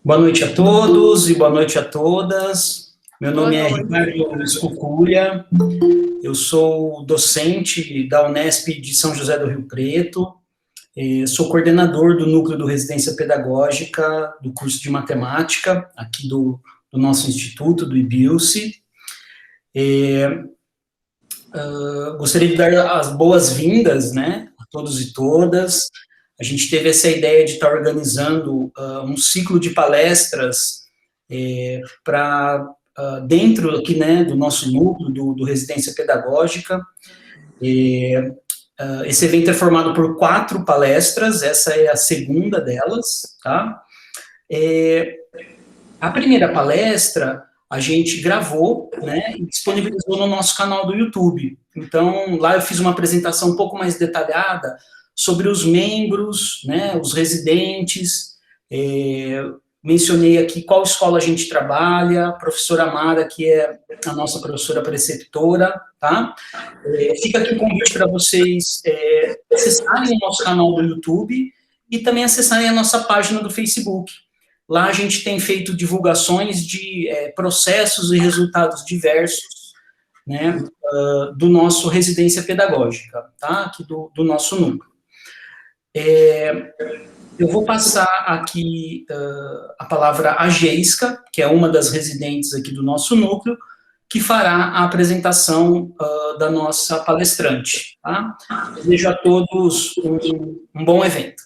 Boa noite a todos e boa noite a todas. Meu nome é Ricardo Escuculha, eu sou docente da Unesp de São José do Rio Preto, sou coordenador do núcleo do Residência Pedagógica do curso de Matemática, aqui do nosso instituto, do IBILSE. Gostaria de dar as boas-vindas, né, a todos e todas. A gente teve essa ideia de estar organizando um ciclo de palestras para dentro aqui, né, do nosso núcleo, do Residência Pedagógica. Esse evento é formado por 4 palestras, essa é a segunda delas, tá? A primeira palestra a gente gravou, né, e disponibilizou no nosso canal do YouTube. Então, lá eu fiz uma apresentação um pouco mais detalhada sobre os membros, né, os residentes, mencionei aqui qual escola a gente trabalha, a professora Amara, que é a nossa professora preceptora, tá? Fica aqui o convite para vocês acessarem o nosso canal do YouTube e também acessarem a nossa página do Facebook. Lá a gente tem feito divulgações de processos e resultados diversos, né, do nosso residência pedagógica, tá? Aqui do nosso núcleo. Eu vou passar aqui a palavra à Geiska, que é uma das residentes aqui do nosso núcleo, que fará a apresentação da nossa palestrante, tá? Desejo a todos um bom evento.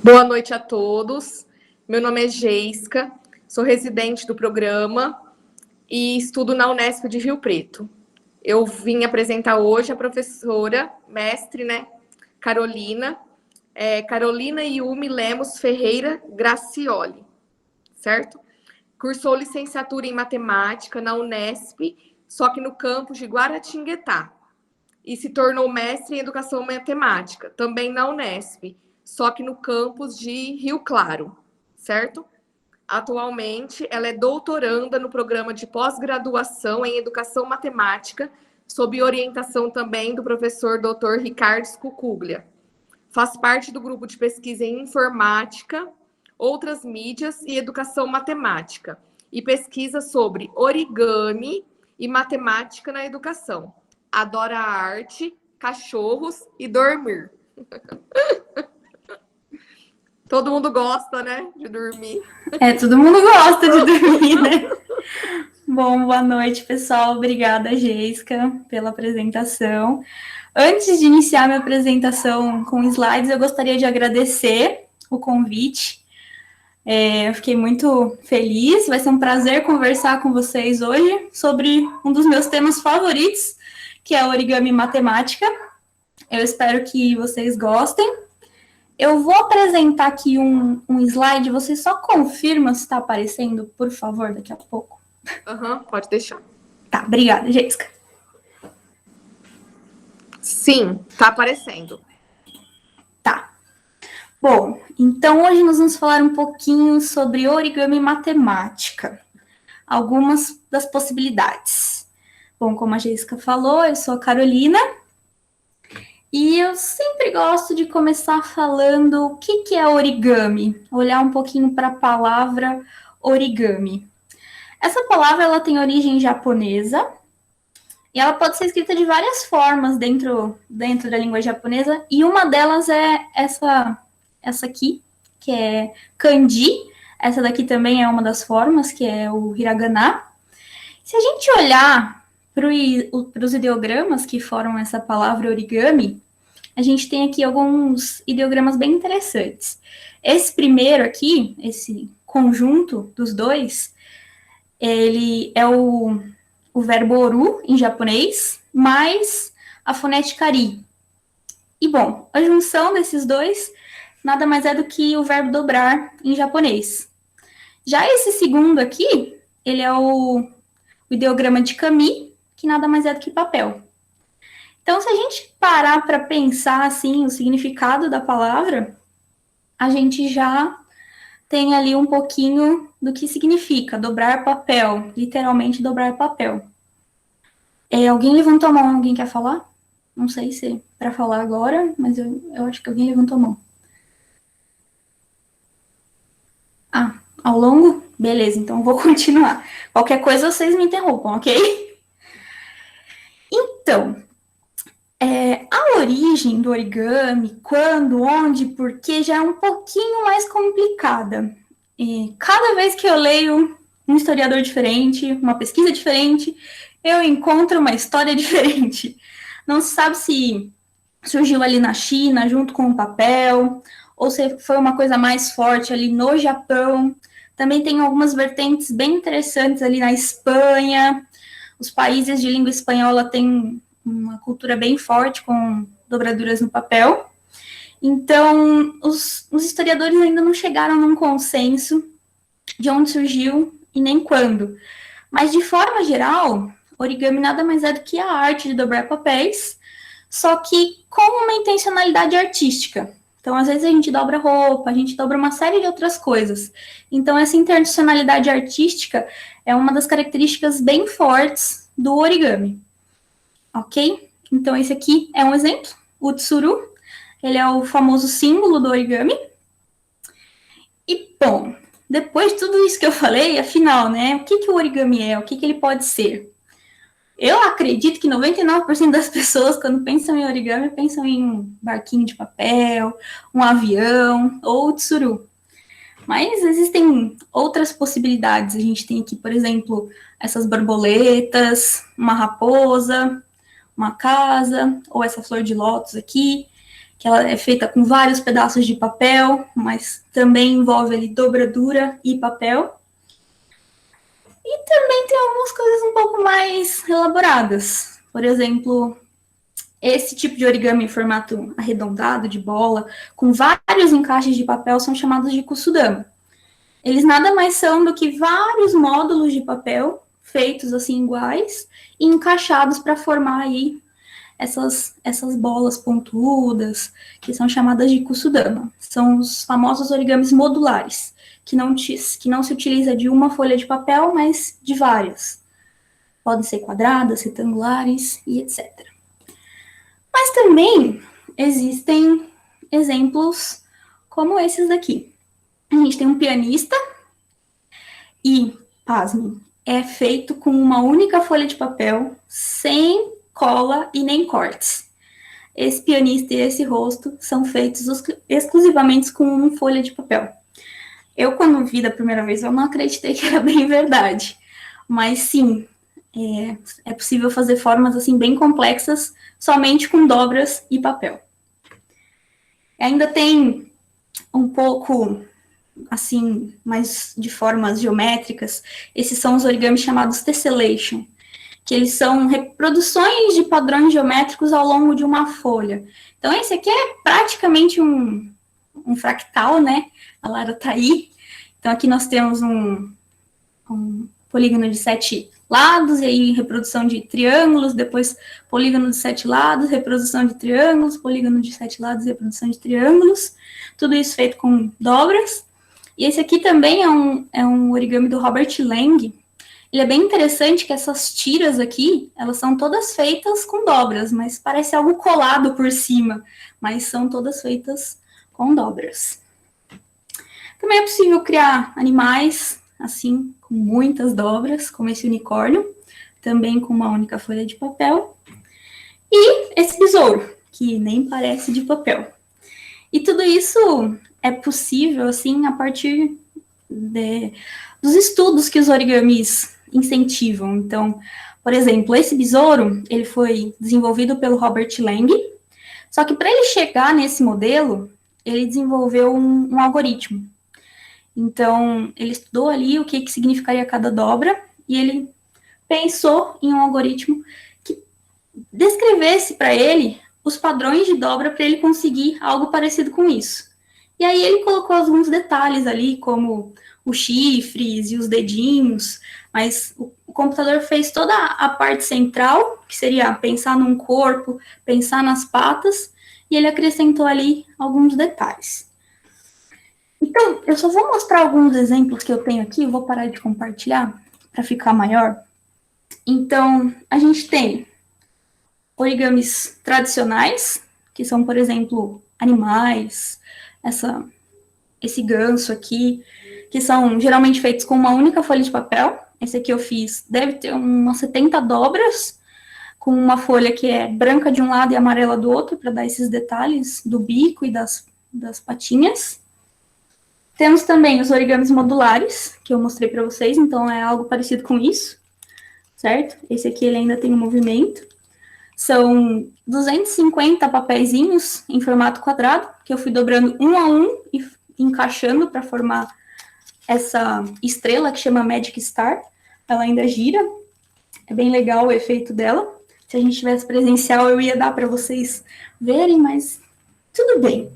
Boa noite a todos. Meu nome é Geiska, sou residente do programa e estudo na Unesp de Rio Preto. Eu vim apresentar hoje a professora, mestre, né, Carolina Yumi Lemos Ferreira Gracioli, certo? Cursou licenciatura em matemática na Unesp, só que no campus de Guaratinguetá, e se tornou mestre em educação matemática, também na Unesp, só que no campus de Rio Claro, certo? Atualmente, ela é doutoranda no programa de pós-graduação em educação matemática, sob orientação também do professor Dr. Ricardo Escuculha. Faz parte do grupo de pesquisa em informática, outras mídias e educação matemática, e pesquisa sobre origami e matemática na educação. Adora arte, cachorros e dormir. Todo mundo gosta, né, de dormir. Todo mundo gosta de dormir, né? Bom, boa noite, pessoal. Obrigada, Geiska, pela apresentação. Antes de iniciar minha apresentação com slides, eu gostaria de agradecer o convite. Eu fiquei muito feliz. Vai ser um prazer conversar com vocês hoje sobre um dos meus temas favoritos, que é origami matemática. Eu espero que vocês gostem. Eu vou apresentar aqui um slide, você só confirma se está aparecendo, por favor, daqui a pouco. Pode deixar. Tá, obrigada, Jéssica. Sim, está aparecendo. Tá. Bom, então hoje nós vamos falar um pouquinho sobre origami matemática. Algumas das possibilidades. Bom, como a Jéssica falou, eu sou a Carolina. E eu sempre gosto de começar falando o que é origami, olhar um pouquinho para a palavra origami. Essa palavra ela tem origem japonesa e ela pode ser escrita de várias formas dentro da língua japonesa, e uma delas é essa aqui, que é kanji. Essa daqui também é uma das formas, que é o hiragana. Se a gente olhar para os ideogramas que formam essa palavra origami, a gente tem aqui alguns ideogramas bem interessantes. Esse primeiro aqui, esse conjunto dos dois, ele é o verbo oru em japonês, mais a fonética ri. E, bom, a junção desses dois nada mais é do que o verbo dobrar em japonês. Já esse segundo aqui, ele é o ideograma de kami, que nada mais é do que papel. Então, se a gente parar para pensar assim o significado da palavra, a gente já tem ali um pouquinho do que significa dobrar papel, literalmente dobrar papel. Alguém levantou a mão? Alguém quer falar? Não sei se é para falar agora, mas eu acho que alguém levantou a mão. Ao longo? Beleza, então eu vou continuar. Qualquer coisa vocês me interrompam, ok? Então, a origem do origami, quando, onde, por quê, já é um pouquinho mais complicada. E cada vez que eu leio um historiador diferente, uma pesquisa diferente, eu encontro uma história diferente. Não se sabe se surgiu ali na China, junto com o papel, ou se foi uma coisa mais forte ali no Japão. Também tem algumas vertentes bem interessantes ali na Espanha. Os países de língua espanhola têm uma cultura bem forte com dobraduras no papel. Então, os historiadores ainda não chegaram num consenso de onde surgiu e nem quando. Mas, de forma geral, origami nada mais é do que a arte de dobrar papéis, só que com uma intencionalidade artística. Então, às vezes a gente dobra roupa, a gente dobra uma série de outras coisas. Então, essa intencionalidade artística é uma das características bem fortes do origami. Ok? Então, esse aqui é um exemplo, o tsuru. Ele é o famoso símbolo do origami. E, bom, depois de tudo isso que eu falei, afinal, né? O que o origami é? O que ele pode ser? Eu acredito que 99% das pessoas, quando pensam em origami, pensam em um barquinho de papel, um avião ou tsuru. Mas existem outras possibilidades. A gente tem aqui, por exemplo, essas borboletas, uma raposa, uma casa, ou essa flor de lótus aqui, que ela é feita com vários pedaços de papel, mas também envolve ali dobradura e papel. E também tem algumas coisas um pouco mais elaboradas. Por exemplo, esse tipo de origami em formato arredondado, de bola, com vários encaixes de papel, são chamados de kusudama. Eles nada mais são do que vários módulos de papel, feitos assim iguais, e encaixados para formar aí essas bolas pontudas, que são chamadas de kusudama. São os famosos origamis modulares, que não se utiliza de uma folha de papel, mas de várias. Podem ser quadradas, retangulares e etc. Mas também existem exemplos como esses daqui. A gente tem um pianista e, pasmem, é feito com uma única folha de papel, sem cola e nem cortes. Esse pianista e esse rosto são feitos exclusivamente com uma folha de papel. Eu, quando vi da primeira vez, eu não acreditei que era bem verdade. Mas sim, é possível fazer formas assim bem complexas somente com dobras e papel. Ainda tem um pouco assim, mais de formas geométricas. Esses são os origamis chamados tessellation, que eles são reproduções de padrões geométricos ao longo de uma folha. Então, esse aqui é praticamente um fractal, né? A Lara tá aí. Então, aqui nós temos um polígono de 7 lados, e aí reprodução de triângulos, depois polígono de 7 lados, reprodução de triângulos, polígono de 7 lados, reprodução de triângulos. Tudo isso feito com dobras. E esse aqui também é um origami do Robert Lang. Ele é bem interessante que essas tiras aqui, elas são todas feitas com dobras, mas parece algo colado por cima, mas são todas feitas com dobras. Também é possível criar animais, assim, com muitas dobras, como esse unicórnio, também com uma única folha de papel. E esse besouro, que nem parece de papel. E tudo isso é possível, assim, a partir dos estudos que os origamis incentivam. Então, por exemplo, esse besouro, ele foi desenvolvido pelo Robert Lang, só que para ele chegar nesse modelo, ele desenvolveu um algoritmo. Então, ele estudou ali o que significaria cada dobra, e ele pensou em um algoritmo que descrevesse para ele os padrões de dobra para ele conseguir algo parecido com isso. E aí ele colocou alguns detalhes ali, como os chifres e os dedinhos, mas o computador fez toda a parte central, que seria pensar num corpo, pensar nas patas, e ele acrescentou ali alguns detalhes. Então, eu só vou mostrar alguns exemplos que eu tenho aqui, eu vou parar de compartilhar para ficar maior. Então, a gente tem origamis tradicionais, que são, por exemplo, animais, esse ganso aqui, que são geralmente feitos com uma única folha de papel. Esse aqui eu fiz, deve ter umas 70 dobras, com uma folha que é branca de um lado e amarela do outro, para dar esses detalhes do bico e das patinhas. Temos também os origamis modulares, que eu mostrei para vocês, então é algo parecido com isso, certo? Esse aqui ele ainda tem um movimento. São 250 papeizinhos em formato quadrado, que eu fui dobrando um a um e encaixando para formar essa estrela que chama Magic Star. Ela ainda gira, é bem legal o efeito dela. Se a gente tivesse presencial, eu ia dar para vocês verem, mas tudo bem.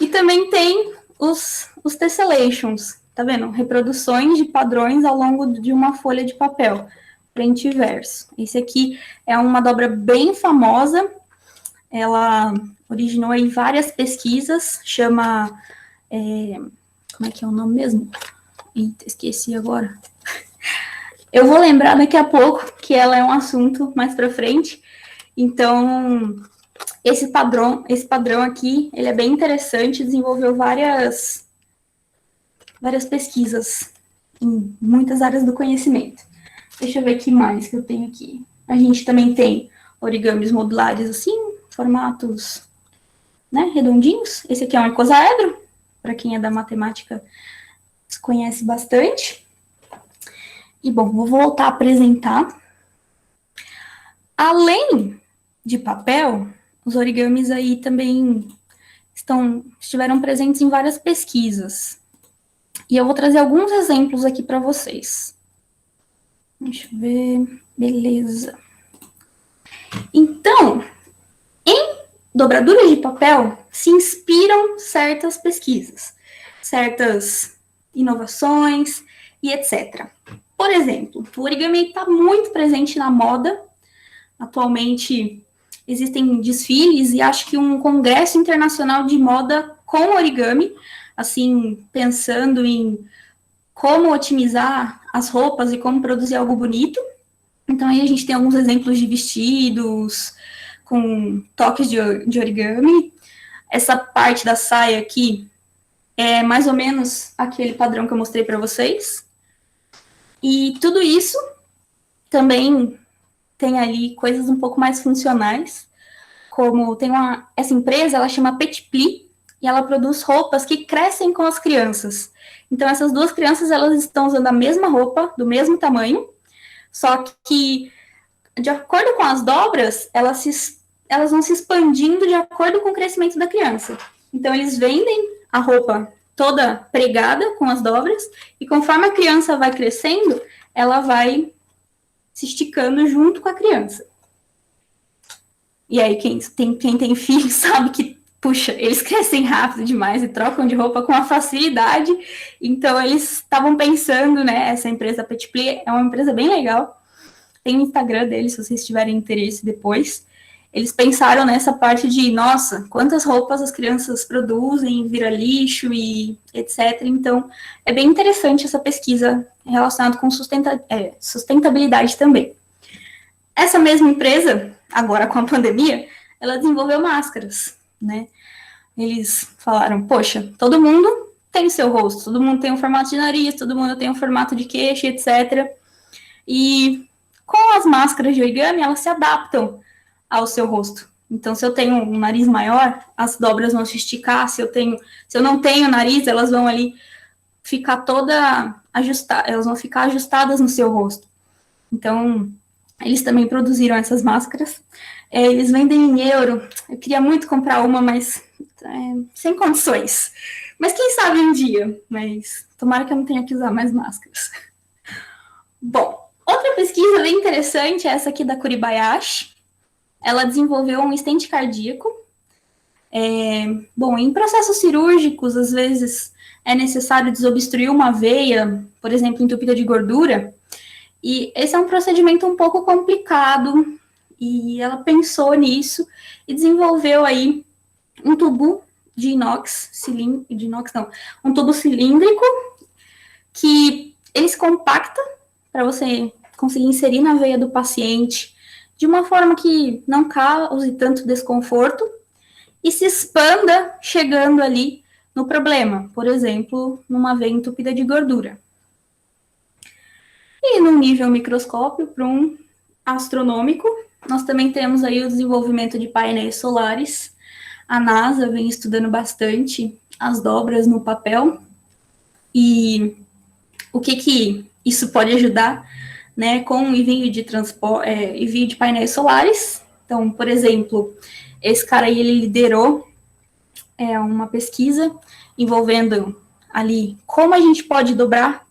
E também tem os tessellations, tá vendo? Reproduções de padrões ao longo de uma folha de papel, frente e verso. Esse aqui é uma dobra bem famosa, ela originou em várias pesquisas, chama... como é que é o nome mesmo? Eita, esqueci agora. Eu vou lembrar daqui a pouco, que ela é um assunto mais para frente. Então, esse padrão aqui, ele é bem interessante, desenvolveu várias pesquisas em muitas áreas do conhecimento. Deixa eu ver o que mais que eu tenho aqui. A gente também tem origamis modulares assim, formatos, né, redondinhos. Esse aqui é um icosaedro, para quem é da matemática conhece bastante. E, bom, vou voltar a apresentar. Além de papel, os origamis aí também estiveram presentes em várias pesquisas. E eu vou trazer alguns exemplos aqui para vocês. Deixa eu ver. Beleza. Então, em dobraduras de papel, se inspiram certas pesquisas, certas inovações e etc. Por exemplo, o origami está muito presente na moda. Atualmente, existem desfiles e acho que um congresso internacional de moda com origami, assim, pensando em como otimizar as roupas e como produzir algo bonito. Então, aí a gente tem alguns exemplos de vestidos com toques de origami. Essa parte da saia aqui é mais ou menos aquele padrão que eu mostrei para vocês. E tudo isso também tem ali coisas um pouco mais funcionais, como tem essa empresa, ela chama Petit Pli, e ela produz roupas que crescem com as crianças. Então, essas duas crianças, elas estão usando a mesma roupa, do mesmo tamanho, só que, de acordo com as dobras, elas vão se expandindo de acordo com o crescimento da criança. Então, eles vendem a roupa toda pregada com as dobras, e conforme a criança vai crescendo, ela vai se esticando junto com a criança. E aí, quem tem filho sabe que, puxa, eles crescem rápido demais e trocam de roupa com uma facilidade. Então, eles estavam pensando, né, essa empresa Petit Pli é uma empresa bem legal. Tem o Instagram deles, se vocês tiverem interesse depois. Eles pensaram nessa parte de, nossa, quantas roupas as crianças produzem, vira lixo e etc. Então, é bem interessante essa pesquisa relacionada com sustentabilidade também. Essa mesma empresa, agora com a pandemia, ela desenvolveu máscaras, né? Eles falaram, poxa, todo mundo tem o seu rosto, todo mundo tem um formato de nariz, todo mundo tem um formato de queixo, etc. E com as máscaras de origami, elas se adaptam ao seu rosto. Então, se eu tenho um nariz maior, as dobras vão se esticar. Se eu não tenho nariz, elas vão ali ficar toda ajustadas, elas vão ficar ajustadas no seu rosto. Então, eles também produziram essas máscaras. Eles vendem em euro. Eu queria muito comprar uma, mas sem condições. Mas quem sabe um dia. Mas tomara que eu não tenha que usar mais máscaras. Bom, outra pesquisa bem interessante é essa aqui da Kuribayashi. Ela desenvolveu um stent cardíaco. Bom, em processos cirúrgicos, às vezes é necessário desobstruir uma veia, por exemplo, entupida de gordura, e esse é um procedimento um pouco complicado, e ela pensou nisso e desenvolveu aí um tubo de inox, um tubo cilíndrico, que ele se compacta para você conseguir inserir na veia do paciente de uma forma que não cause tanto desconforto e se expanda chegando ali no problema, por exemplo, numa veia entupida de gordura. E num nível microscópio, para um astronômico, nós também temos aí o desenvolvimento de painéis solares. A NASA vem estudando bastante as dobras no papel e o que isso pode ajudar, né, com o envio de envio de painéis solares. Então, por exemplo, esse cara aí, ele liderou uma pesquisa envolvendo ali como a gente pode dobrar,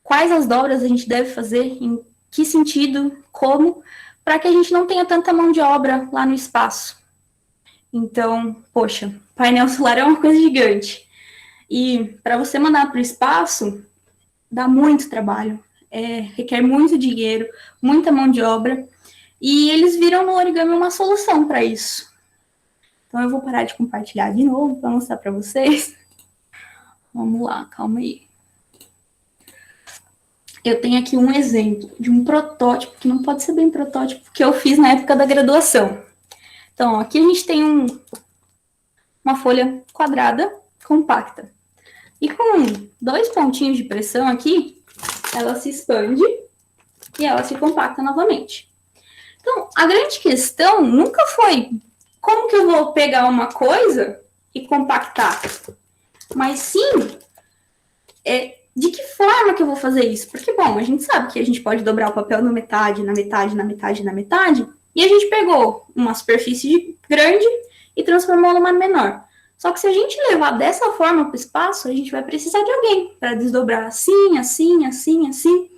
quais as dobras a gente deve fazer, em que sentido, como, para que a gente não tenha tanta mão de obra lá no espaço. Então, poxa, painel solar é uma coisa gigante. E para você mandar para o espaço, dá muito trabalho, requer muito dinheiro, muita mão de obra, e eles viram no origami uma solução para isso. Então, eu vou parar de compartilhar de novo para mostrar para vocês. Vamos lá, calma aí. Eu tenho aqui um exemplo de um protótipo, que não pode ser bem protótipo, que eu fiz na época da graduação. Então, aqui a gente tem uma folha quadrada, compacta. E com 2 pontinhos de pressão aqui, ela se expande e ela se compacta novamente. Então, a grande questão nunca foi como que eu vou pegar uma coisa e compactar, mas sim de que forma que eu vou fazer isso? Porque, bom, a gente sabe que a gente pode dobrar o papel na metade, na metade, na metade, na metade, e a gente pegou uma superfície grande e transformou numa menor. Só que se a gente levar dessa forma para o espaço, a gente vai precisar de alguém para desdobrar assim, assim, assim, assim.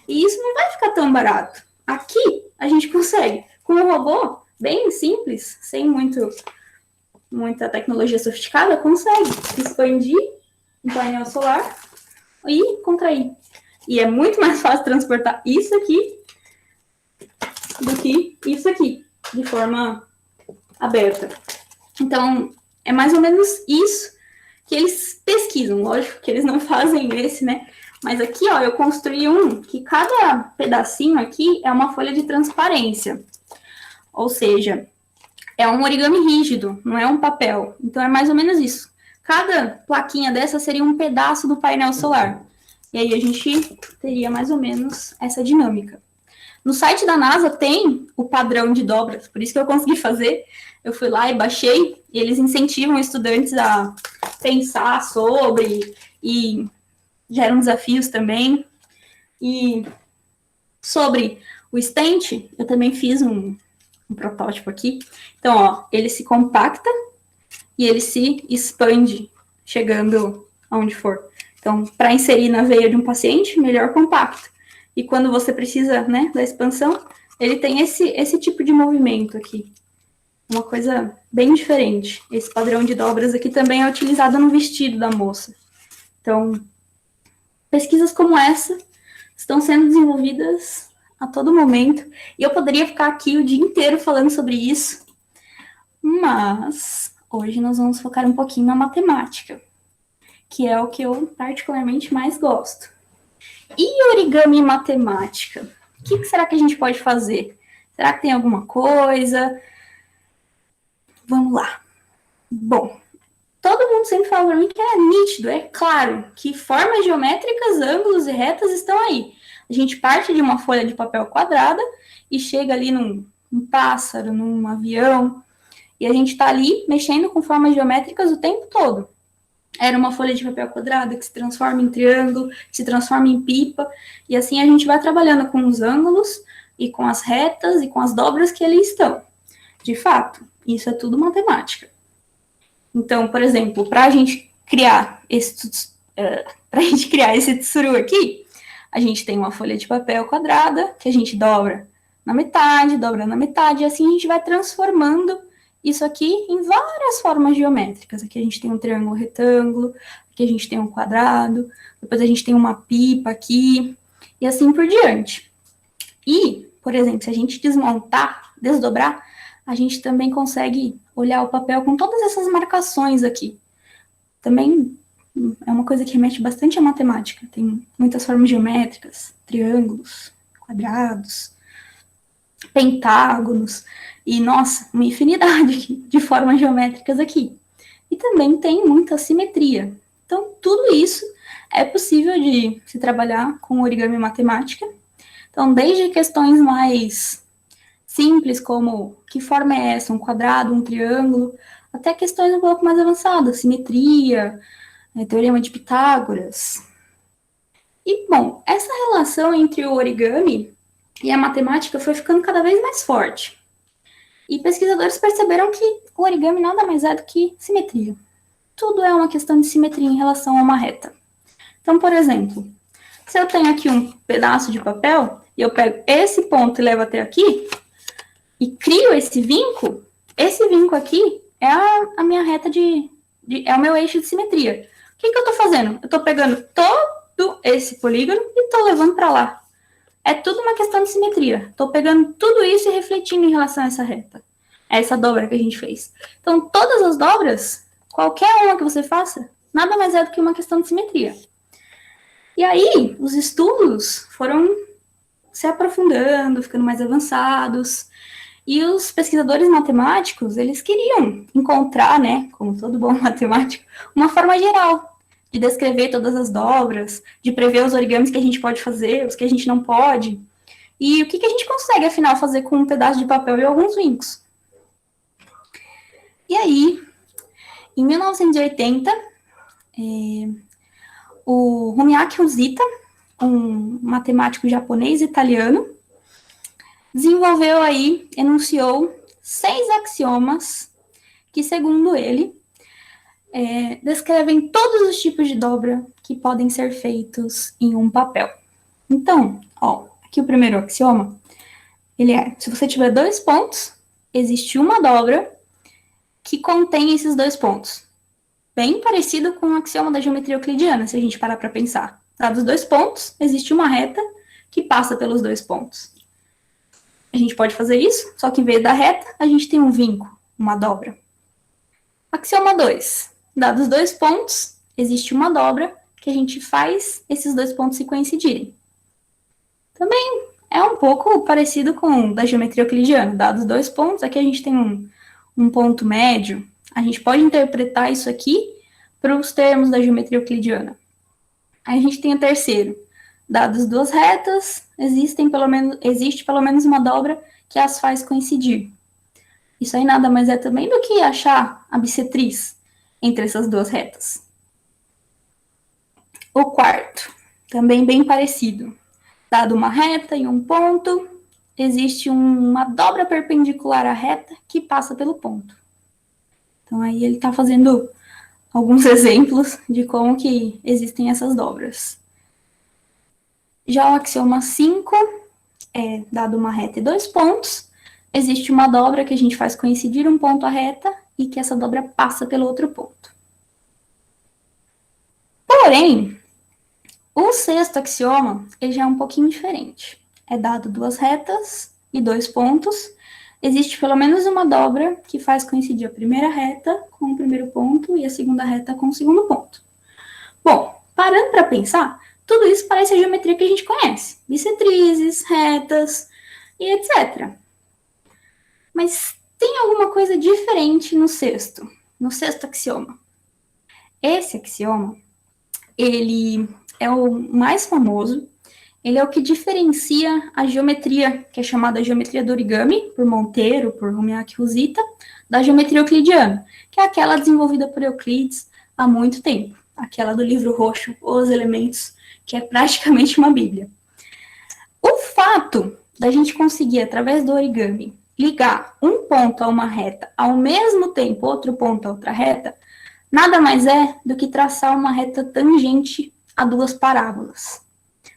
E isso não vai ficar tão barato. Aqui, a gente consegue, com um robô bem simples, sem muita tecnologia sofisticada, consegue expandir um painel solar e contrair. E é muito mais fácil transportar isso aqui do que isso aqui, de forma aberta. Então, é mais ou menos isso que eles pesquisam. Lógico que eles não fazem esse, né? Mas aqui, ó, eu construí que cada pedacinho aqui é uma folha de transparência. Ou seja, é um origami rígido, não é um papel. Então, é mais ou menos isso. Cada plaquinha dessa seria um pedaço do painel solar. E aí a gente teria mais ou menos essa dinâmica. No site da NASA tem o padrão de dobras, por isso que eu consegui fazer. Eu fui lá e baixei, e eles incentivam estudantes a pensar sobre, e geram desafios também. E sobre o stent, eu também fiz um protótipo aqui. Então, ó, ele se compacta e ele se expande, chegando aonde for. Então, para inserir na veia de um paciente, melhor compacto. E quando você precisa, né, da expansão, ele tem esse tipo de movimento aqui. Uma coisa bem diferente. Esse padrão de dobras aqui também é utilizado no vestido da moça. Então, pesquisas como essa estão sendo desenvolvidas a todo momento. E eu poderia ficar aqui o dia inteiro falando sobre isso. Mas hoje nós vamos focar um pouquinho na matemática, que é o que eu particularmente mais gosto. E origami matemática? O que será que a gente pode fazer? Será que tem alguma coisa? Vamos lá. Bom, todo mundo sempre fala para mim que é nítido, é claro, que formas geométricas, ângulos e retas estão aí. A gente parte de uma folha de papel quadrada e chega ali num pássaro, num avião, e a gente está ali mexendo com formas geométricas o tempo todo. Era uma folha de papel quadrada que se transforma em triângulo, que se transforma em pipa, e assim a gente vai trabalhando com os ângulos e com as retas e com as dobras que ali estão. De fato, isso é tudo matemática. Então, por exemplo, para a gente criar esse tsuru aqui, a gente tem uma folha de papel quadrada que a gente dobra na metade, e assim a gente vai transformando isso aqui em várias formas geométricas. Aqui a gente tem um triângulo retângulo, aqui a gente tem um quadrado, depois a gente tem uma pipa aqui, e assim por diante. E, por exemplo, se a gente desmontar, desdobrar, a gente também consegue olhar o papel com todas essas marcações aqui. Também é uma coisa que remete bastante à matemática. Tem muitas formas geométricas, triângulos, quadrados, pentágonos, e, nossa, uma infinidade de formas geométricas aqui. e também tem muita simetria. Então, tudo isso é possível de se trabalhar com origami matemática. Então, desde questões mais simples, como que forma é essa, um quadrado, um triângulo, até questões um pouco mais avançadas, simetria, teorema de Pitágoras. E, bom, essa relação entre o origami e a matemática foi ficando cada vez mais forte. E pesquisadores perceberam que o origami nada mais é do que simetria. Tudo é uma questão de simetria em relação a uma reta. Então, por exemplo, se eu tenho aqui um pedaço de papel, e eu pego esse ponto e levo até aqui, e crio esse vinco aqui é a minha reta é o meu eixo de simetria. O que eu estou fazendo? Eu estou pegando todo esse polígono e estou levando para lá. É tudo uma questão de simetria. Estou pegando tudo isso e refletindo em relação a essa reta. Essa dobra que a gente fez. Então, todas as dobras, qualquer uma que você faça, nada mais é do que uma questão de simetria. E aí, os estudos foram se aprofundando, ficando mais avançados. E os pesquisadores matemáticos, eles queriam encontrar, né, como todo bom matemático, uma forma geral de descrever todas as dobras, de prever os origamis que a gente pode fazer, os que a gente não pode. E o que a gente consegue, afinal, fazer com um pedaço de papel e alguns vincos. E aí, em 1980, o Rumiaki Husita, um matemático japonês italiano, enunciou 6 axiomas que, segundo ele, descrevem todos os tipos de dobra que podem ser feitos em um papel. Então, aqui o primeiro axioma, se você tiver 2 pontos, existe uma dobra que contém esses 2 pontos. Bem parecido com o axioma da geometria euclidiana, se a gente parar para pensar. Dados 2 pontos, existe uma reta que passa pelos 2 pontos. A gente pode fazer isso, só que em vez da reta, a gente tem um vinco, uma dobra. Axioma 2. Dados 2 pontos, existe uma dobra que a gente faz esses 2 pontos se coincidirem. Também é um pouco parecido com o da geometria euclidiana. Dados 2 pontos, aqui a gente tem um ponto médio. A gente pode interpretar isso aqui para os termos da geometria euclidiana. Aí a gente tem o terceiro. Dados 2 retas, existe pelo menos uma dobra que as faz coincidir. Isso aí nada mais é também do que achar a bissetriz entre essas 2 retas. O quarto, também bem parecido. Dado uma reta e um ponto, existe uma dobra perpendicular à reta que passa pelo ponto. Então aí ele está fazendo alguns exemplos de como que existem essas dobras. Já o axioma 5 dado uma reta e 2 pontos, existe uma dobra que a gente faz coincidir um ponto à reta e que essa dobra passa pelo outro ponto. Porém, o sexto axioma, ele já é um pouquinho diferente. É dado 2 retas e 2 pontos, existe pelo menos uma dobra que faz coincidir a primeira reta com o primeiro ponto e a segunda reta com o segundo ponto. Bom, parando para pensar, tudo isso parece a geometria que a gente conhece. Bissetrizes, retas e etc. Mas tem alguma coisa diferente no sexto axioma. Esse axioma, ele é o mais famoso, ele é o que diferencia a geometria, que é chamada geometria do origami, por Monteiro, por Rumiaki Husita, da geometria euclidiana, que é aquela desenvolvida por Euclides há muito tempo, aquela do livro roxo, Os Elementos, que é praticamente uma bíblia. O fato da gente conseguir, através do origami, ligar um ponto a uma reta, ao mesmo tempo outro ponto a outra reta, nada mais é do que traçar uma reta tangente a 2 parábolas.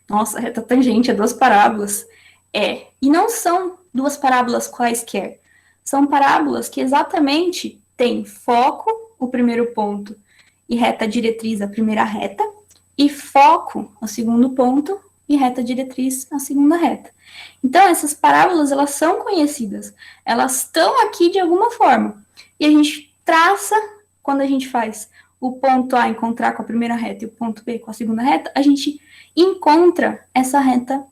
Nossa, reta tangente a 2 parábolas. E não são 2 parábolas quaisquer. São parábolas que exatamente têm foco, o primeiro ponto, e reta diretriz, a primeira reta, e foco, o segundo ponto, e reta diretriz, a segunda reta. Então, essas parábolas, elas são conhecidas. Elas estão aqui de alguma forma. E a gente traça, quando a gente faz o ponto A encontrar com a primeira reta e o ponto B com a segunda reta, a gente encontra essa reta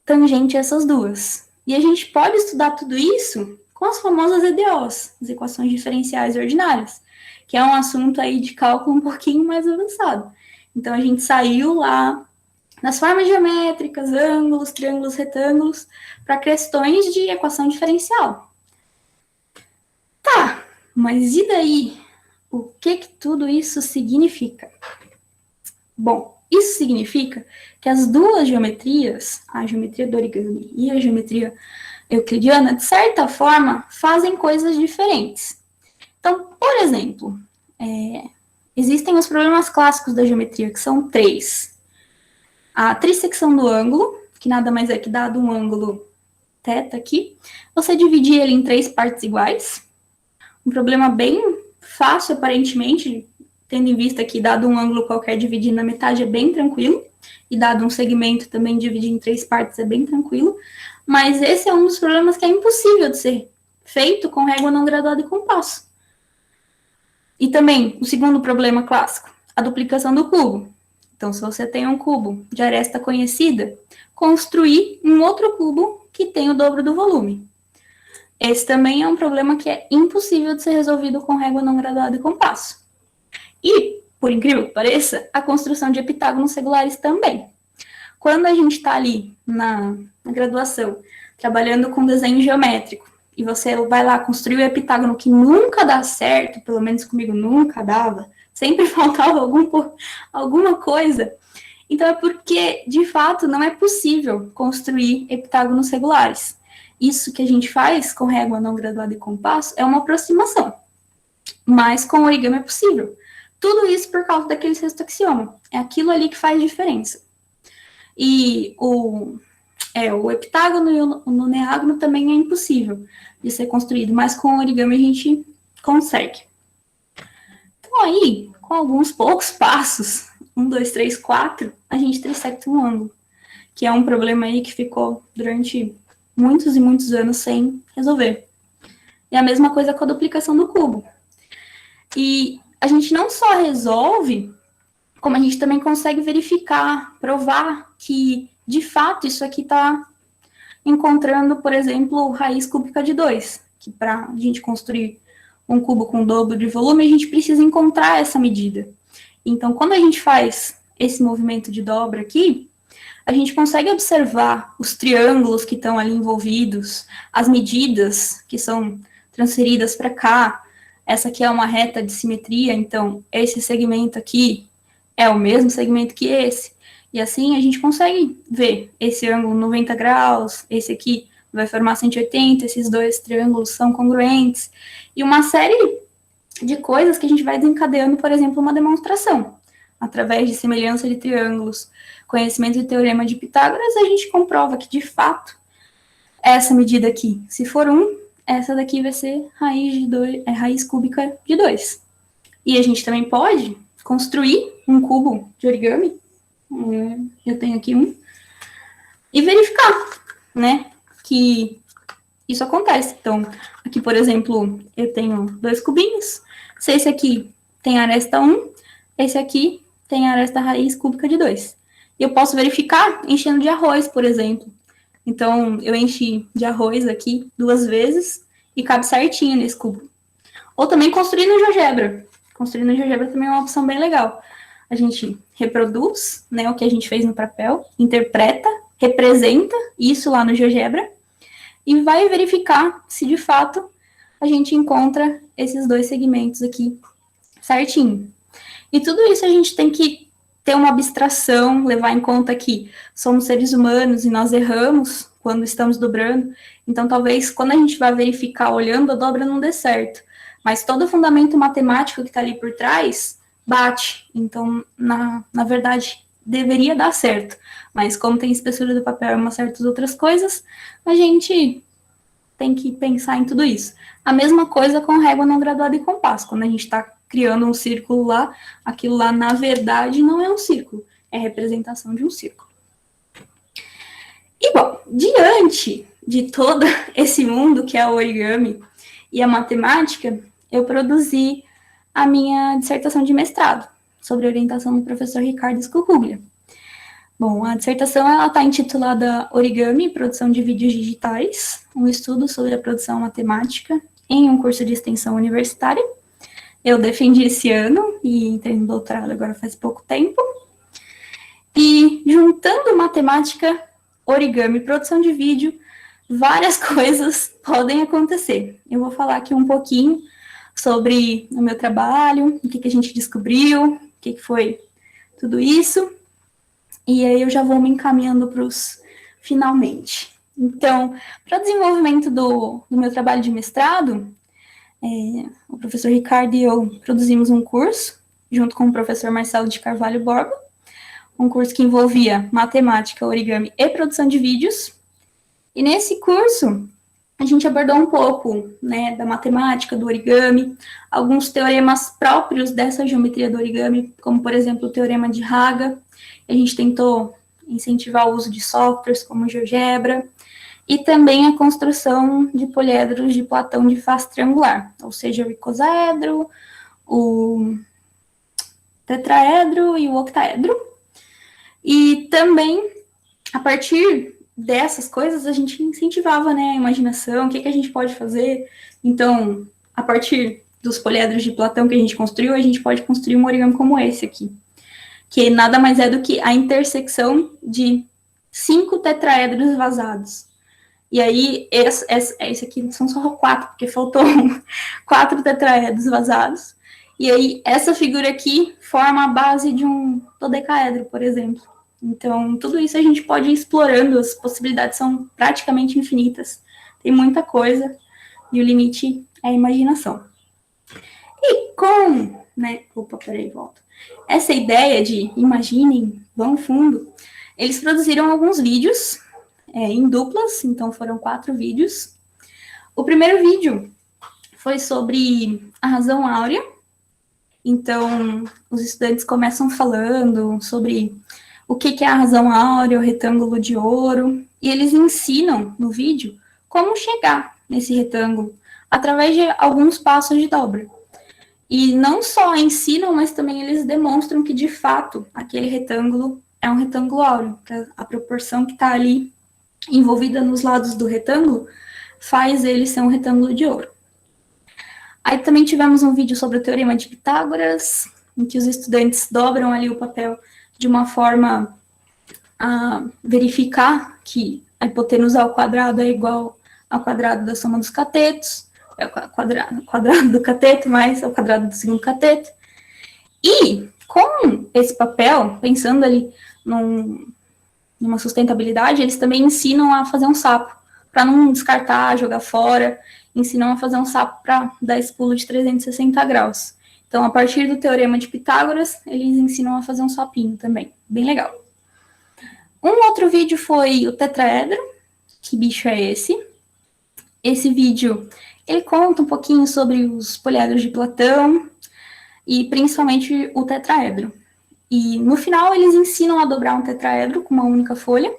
tangente a essas 2. E a gente pode estudar tudo isso com as famosas EDOs, as equações diferenciais ordinárias, que é um assunto aí de cálculo um pouquinho mais avançado. Então, a gente saiu lá nas formas geométricas, ângulos, triângulos, retângulos, para questões de equação diferencial. Tá, mas e daí? O que tudo isso significa? Bom, isso significa que as duas geometrias, a geometria do origami e a geometria euclidiana, de certa forma, fazem coisas diferentes. Então, por exemplo, existem os problemas clássicos da geometria, que são 3. A trissecção do ângulo, que nada mais é que dado um ângulo θ aqui, você dividir ele em 3 partes iguais. Um problema bem fácil, aparentemente, tendo em vista que dado um ângulo qualquer, dividir na metade é bem tranquilo, e dado um segmento também dividir em 3 partes é bem tranquilo, mas esse é um dos problemas que é impossível de ser feito com régua não graduada e compasso. E também, o segundo problema clássico, a duplicação do cubo. Então, se você tem um cubo de aresta conhecida, construir um outro cubo que tem o dobro do volume. Esse também é um problema que é impossível de ser resolvido com régua não graduada e compasso. E, por incrível que pareça, a construção de heptágonos regulares também. Quando a gente está ali na graduação, trabalhando com desenho geométrico, e você vai lá construir o heptágono que nunca dá certo, pelo menos comigo nunca dava, sempre faltava alguma coisa, então é porque, de fato, não é possível construir heptágonos regulares. Isso que a gente faz com régua não graduada e compasso é uma aproximação, mas com origami é possível. Tudo isso por causa daquele sexto axioma. É aquilo ali que faz diferença. E o heptágono e o noneágono também é impossível de ser construído, mas com o origami a gente consegue. Então aí, com alguns poucos passos, 1, 2, 3, 4, a gente trisecta um ângulo, que é um problema aí que ficou durante muitos e muitos anos sem resolver. E a mesma coisa com a duplicação do cubo. E a gente não só resolve, como a gente também consegue verificar, provar que, de fato, isso aqui está encontrando, por exemplo, raiz cúbica de 2, que para a gente construir um cubo com dobro de volume, a gente precisa encontrar essa medida. Então, quando a gente faz esse movimento de dobra aqui, a gente consegue observar os triângulos que estão ali envolvidos, as medidas que são transferidas para cá. Essa aqui é uma reta de simetria, então esse segmento aqui é o mesmo segmento que esse. E assim a gente consegue ver esse ângulo 90 graus, esse aqui vai formar 180, esses dois triângulos são congruentes. E uma série de coisas que a gente vai desencadeando, por exemplo, uma demonstração. Através de semelhança de triângulos, conhecimento do teorema de Pitágoras, a gente comprova que, de fato, essa medida aqui, se for 1, essa daqui vai ser raiz cúbica de 2. E a gente também pode construir um cubo de origami, eu tenho aqui um, e verificar, né, que isso acontece. Então, aqui, por exemplo, eu tenho 2 cubinhos, se esse aqui tem aresta 1, esse aqui tem aresta raiz cúbica de 2. E eu posso verificar enchendo de arroz, por exemplo. Então, eu enchi de arroz aqui 2 vezes e cabe certinho nesse cubo. Ou também construir no GeoGebra. Construir no GeoGebra também é uma opção bem legal. A gente reproduz, né, o que a gente fez no papel, interpreta, representa isso lá no GeoGebra e vai verificar se, de fato, a gente encontra esses 2 segmentos aqui certinho. E tudo isso a gente tem que ter uma abstração, levar em conta que somos seres humanos e nós erramos quando estamos dobrando. Então, talvez, quando a gente vai verificar olhando, a dobra não dê certo. Mas todo o fundamento matemático que está ali por trás bate. Então, na verdade, deveria dar certo. Mas como tem espessura do papel e umas certas outras coisas, a gente tem que pensar em tudo isso. A mesma coisa com régua não graduada e compasso. Quando a gente está criando um círculo lá, aquilo lá, na verdade, não é um círculo, é a representação de um círculo. E, bom, diante de todo esse mundo que é o origami e a matemática, eu produzi a minha dissertação de mestrado, sobre orientação do professor Ricardo Scouglia. Bom, a dissertação está intitulada Origami e Produção de Vídeos Digitais, um estudo sobre a produção matemática em um curso de extensão universitária. eu defendi esse ano e entrei no doutorado agora faz pouco tempo. E juntando matemática, origami e produção de vídeo, várias coisas podem acontecer. Eu vou falar aqui um pouquinho sobre o meu trabalho, o que a gente descobriu, o que foi tudo isso. E aí eu já vou me encaminhando para os finalmente. Então, para o desenvolvimento do meu trabalho de mestrado, o professor Ricardo e eu produzimos um curso, junto com o professor Marcelo de Carvalho Borba, um curso que envolvia matemática, origami e produção de vídeos. E nesse curso, a gente abordou um pouco, né, da matemática, do origami, alguns teoremas próprios dessa geometria do origami, como, por exemplo, o teorema de Haga. A gente tentou incentivar o uso de softwares como GeoGebra, e também a construção de poliedros de Platão de face triangular, ou seja, o icosaedro, o tetraedro e o octaedro. E também, a partir dessas coisas, a gente incentivava, né, a imaginação, o que a gente pode fazer. Então, a partir dos poliedros de Platão que a gente construiu, a gente pode construir um origami como esse aqui, que nada mais é do que a intersecção de 5 tetraedros vazados. E aí, esse aqui são só 4, porque faltou 4 tetraedros vazados. E aí, essa figura aqui forma a base de um dodecaedro, por exemplo. Então, tudo isso a gente pode ir explorando, as possibilidades são praticamente infinitas. Tem muita coisa, e o limite é a imaginação. E com, né, volta. Essa ideia de imaginem, vão fundo, eles produziram alguns vídeos, em duplas, então foram 4 vídeos. O primeiro vídeo foi sobre a razão áurea. Então, os estudantes começam falando sobre o que é a razão áurea, o retângulo de ouro, e eles ensinam no vídeo como chegar nesse retângulo, através de alguns passos de dobra. E não só ensinam, mas também eles demonstram que, de fato, aquele retângulo é um retângulo áureo, que a proporção que está ali envolvida nos lados do retângulo faz ele ser um retângulo de ouro. Aí também tivemos um vídeo sobre o Teorema de Pitágoras, em que os estudantes dobram ali o papel de uma forma a verificar que a hipotenusa ao quadrado é igual ao quadrado da soma dos catetos, é o quadrado do cateto mais o quadrado do segundo cateto. E com esse papel, pensando ali numa sustentabilidade, eles também ensinam a fazer um sapo, para não descartar, jogar fora, ensinam a fazer um sapo para dar esse pulo de 360 graus. Então, a partir do Teorema de Pitágoras, eles ensinam a fazer um sapinho também, bem legal. Um outro vídeo foi o tetraedro, que bicho é esse? Esse vídeo, ele conta um pouquinho sobre os poliedros de Platão, e principalmente o tetraedro. E no final eles ensinam a dobrar um tetraedro com uma única folha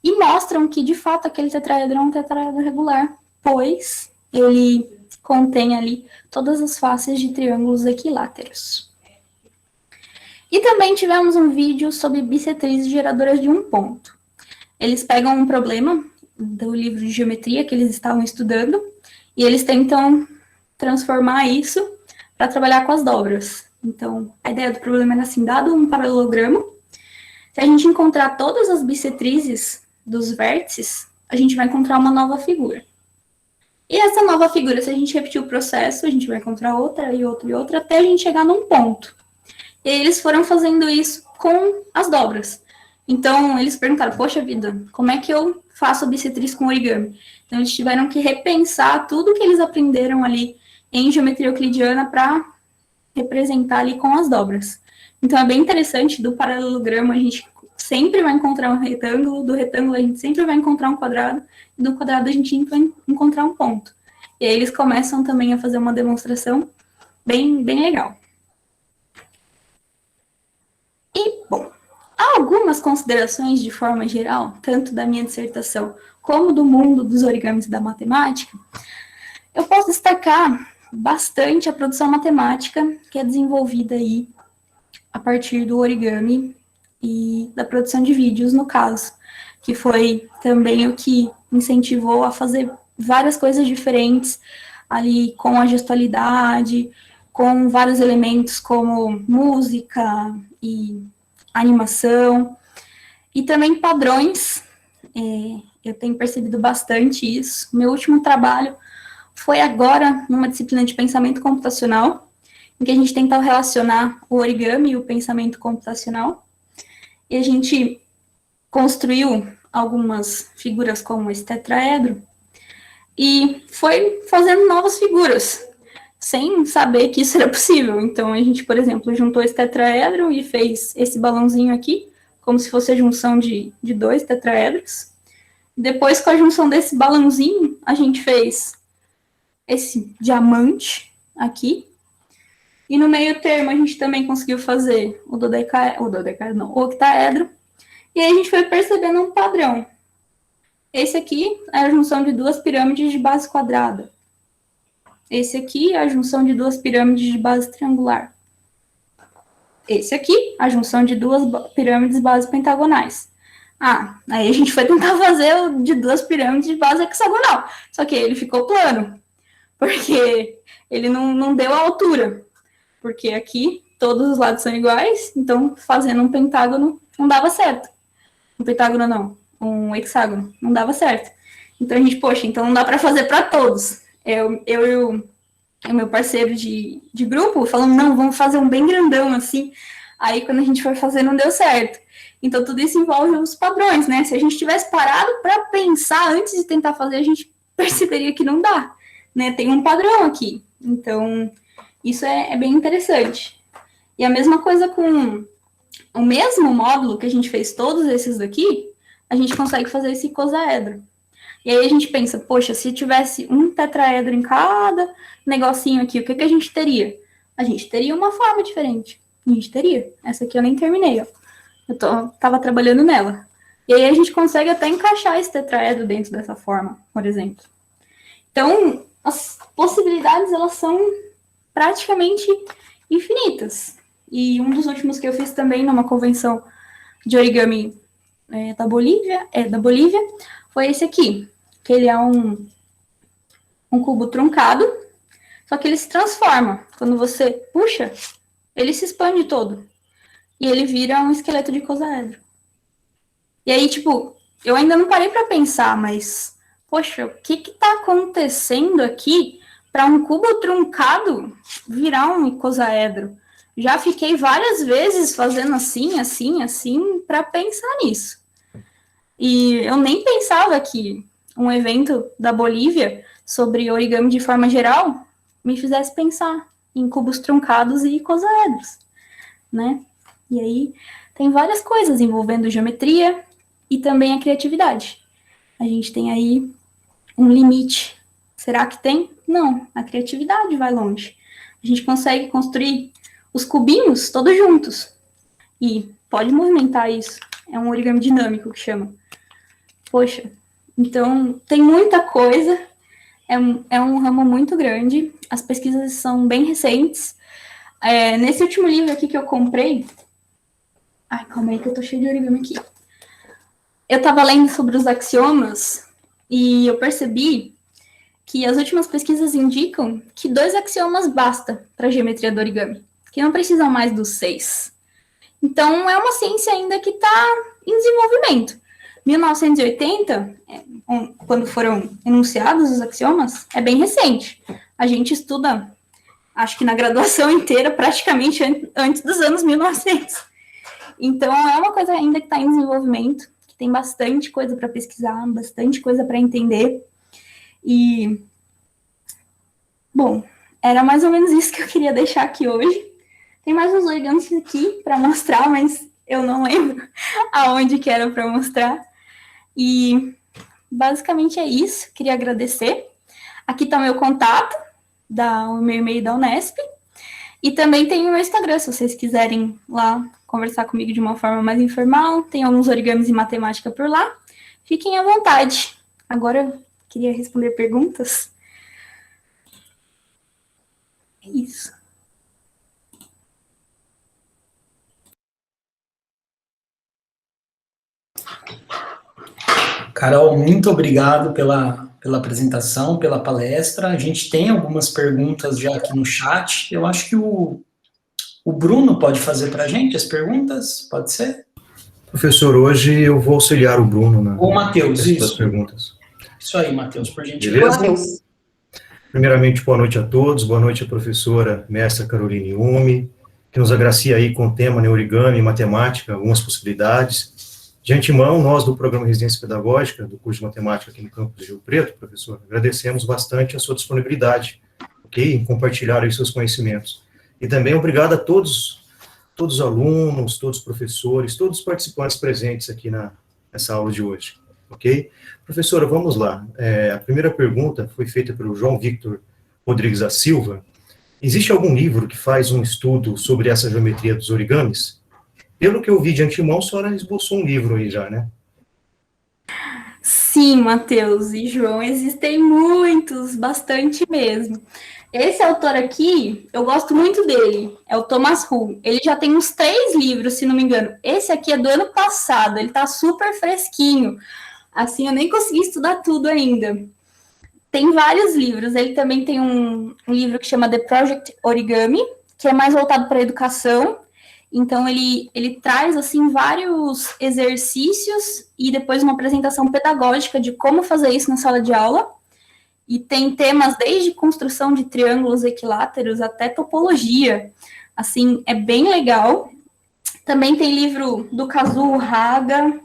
e mostram que, de fato, aquele tetraedro é um tetraedro regular, pois ele contém ali todas as faces de triângulos equiláteros. E também tivemos um vídeo sobre bissetrizes geradoras de um ponto. Eles pegam um problema do livro de geometria que eles estavam estudando e eles tentam transformar isso para trabalhar com as dobras. Então, a ideia do problema era assim, dado um paralelogramo, se a gente encontrar todas as bissetrizes dos vértices, a gente vai encontrar uma nova figura. E essa nova figura, se a gente repetir o processo, a gente vai encontrar outra e outra e outra, até a gente chegar num ponto. E eles foram fazendo isso com as dobras. Então, eles perguntaram, poxa vida, como é que eu faço a bissetriz com origami? Então, eles tiveram que repensar tudo que eles aprenderam ali em geometria euclidiana para representar ali com as dobras. Então, é bem interessante, do paralelogramo a gente sempre vai encontrar um retângulo, do retângulo a gente sempre vai encontrar um quadrado, e do quadrado a gente vai encontrar um ponto. E aí eles começam também a fazer uma demonstração bem legal. E, bom, há algumas considerações de forma geral, tanto da minha dissertação como do mundo dos origamis da matemática. Eu posso destacar bastante a produção matemática que é desenvolvida aí a partir do origami e da produção de vídeos, no caso, que foi também o que incentivou a fazer várias coisas diferentes ali com a gestualidade, com vários elementos como música e animação, e também padrões. Eu tenho percebido bastante isso. Meu último trabalho foi agora numa disciplina de pensamento computacional, em que a gente tentava relacionar o origami e o pensamento computacional, e a gente construiu algumas figuras como esse tetraedro, e foi fazendo novas figuras, sem saber que isso era possível. Então, a gente, por exemplo, juntou esse tetraedro e fez esse balãozinho aqui, como se fosse a junção de dois tetraedros. Depois, com a junção desse balãozinho, a gente fez esse diamante aqui. E no meio termo, a gente também conseguiu fazer o octaedro. E aí a gente foi percebendo um padrão. Esse aqui é a junção de duas pirâmides de base quadrada. Esse aqui é a junção de duas pirâmides de base triangular. Esse aqui, a junção de duas pirâmides de base pentagonais. Aí a gente foi tentar fazer o de duas pirâmides de base hexagonal. Só que ele ficou plano, porque ele não deu a altura. Porque aqui todos os lados são iguais, então fazendo um pentágono não dava certo. Um pentágono não, um hexágono não dava certo. Então a gente, poxa, então não dá para fazer para todos. Eu e o meu parceiro de grupo falando, não, vamos fazer um bem grandão assim. Aí quando a gente foi fazer não deu certo. Então tudo isso envolve os padrões, né? Se a gente tivesse parado para pensar antes de tentar fazer, a gente perceberia que não dá, né? Tem um padrão aqui. Então isso é bem interessante. E a mesma coisa com o mesmo módulo que a gente fez todos esses daqui, a gente consegue fazer esse icosaedro. E aí a gente pensa, poxa, se tivesse um tetraedro em cada negocinho aqui, o que a gente teria? A gente teria uma forma diferente. A gente teria. Essa aqui eu nem terminei, ó. Eu tava trabalhando nela. E aí a gente consegue até encaixar esse tetraedro dentro dessa forma, por exemplo. Então, as possibilidades, elas são praticamente infinitas. E um dos últimos que eu fiz também numa convenção de origami da Bolívia, foi esse aqui, que ele é um cubo truncado, só que ele se transforma. Quando você puxa, ele se expande todo. E ele vira um esqueleto de icosaedro. E aí, tipo, eu ainda não parei para pensar, mas, poxa, o que tá acontecendo aqui para um cubo truncado virar um icosaedro? Já fiquei várias vezes fazendo assim, para pensar nisso. E eu nem pensava que um evento da Bolívia sobre origami de forma geral me fizesse pensar em cubos truncados e icosaedros, né? E aí tem várias coisas envolvendo geometria e também a criatividade. A gente tem aí um limite. Será que tem? Não, a criatividade vai longe. A gente consegue construir os cubinhos todos juntos. E pode movimentar isso. É um origami dinâmico que chama. Poxa, então tem muita coisa. É um ramo muito grande. As pesquisas são bem recentes. Nesse último livro aqui que eu comprei... Ai, calma aí que eu tô cheio de origami aqui. Eu tava lendo sobre os axiomas e eu percebi que as últimas pesquisas indicam que 2 axiomas basta para a geometria do origami, que não precisam mais dos 6. Então, é uma ciência ainda que está em desenvolvimento. 1980, quando foram enunciados os axiomas, é bem recente. A gente estuda, acho que na graduação inteira, praticamente antes dos anos 1900. Então, é uma coisa ainda que está em desenvolvimento, que tem bastante coisa para pesquisar, bastante coisa para entender. E, bom, era mais ou menos isso que eu queria deixar aqui hoje. Tem mais uns origamis aqui para mostrar, mas eu não lembro aonde que era para mostrar. E, basicamente, é isso. Queria agradecer. Aqui está o meu contato, o meu e-mail da Unesp. E também tem o meu Instagram, se vocês quiserem lá conversar comigo de uma forma mais informal. Tem alguns origamis e matemática por lá. Fiquem à vontade. Agora eu queria responder perguntas. É isso. Carol, muito obrigado pela apresentação, pela palestra. A gente tem algumas perguntas já aqui no chat. Eu acho que o Bruno pode fazer para a gente as perguntas, pode ser? Professor, hoje eu vou auxiliar o Bruno Ou Matheus, nas perguntas. Isso aí, Matheus, por gentileza. Beleza? Primeiramente, boa noite a todos, boa noite à professora mestra Caroline Yume, que nos agracia aí com o tema, né, origami, matemática, algumas possibilidades. De antemão, nós do Programa Residência Pedagógica, do curso de Matemática aqui no campus de Rio Preto, professor, agradecemos bastante a sua disponibilidade, ok? Em compartilhar aí seus conhecimentos. E também obrigado a todos os alunos, todos os professores, todos os participantes presentes aqui nessa aula de hoje, ok? Professora, vamos lá. A primeira pergunta foi feita pelo João Victor Rodrigues da Silva. Existe algum livro que faz um estudo sobre essa geometria dos origamis? Pelo que eu vi de antemão, a senhora esboçou um livro aí já, né? Sim, Matheus e João, existem muitos, bastante mesmo. Esse autor aqui, eu gosto muito dele, é o Thomas Hull. Ele já tem uns 3 livros, se não me engano. Esse aqui é do ano passado, ele tá super fresquinho. Assim, eu nem consegui estudar tudo ainda. Tem vários livros. Ele também tem um livro que chama The Project Origami, que é mais voltado para a educação. Então, ele traz, assim, vários exercícios e depois uma apresentação pedagógica de como fazer isso na sala de aula. E tem temas desde construção de triângulos equiláteros até topologia. Assim, é bem legal. Também tem livro do Kazuo Haga,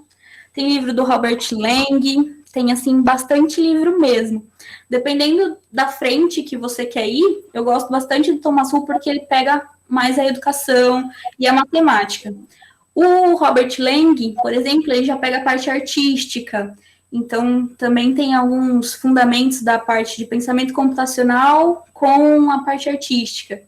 tem livro do Robert Lang, tem, assim, bastante livro mesmo. Dependendo da frente que você quer ir, eu gosto bastante do Thomas Hull porque ele pega mais a educação e a matemática. O Robert Lang, por exemplo, ele já pega a parte artística. Então, também tem alguns fundamentos da parte de pensamento computacional com a parte artística.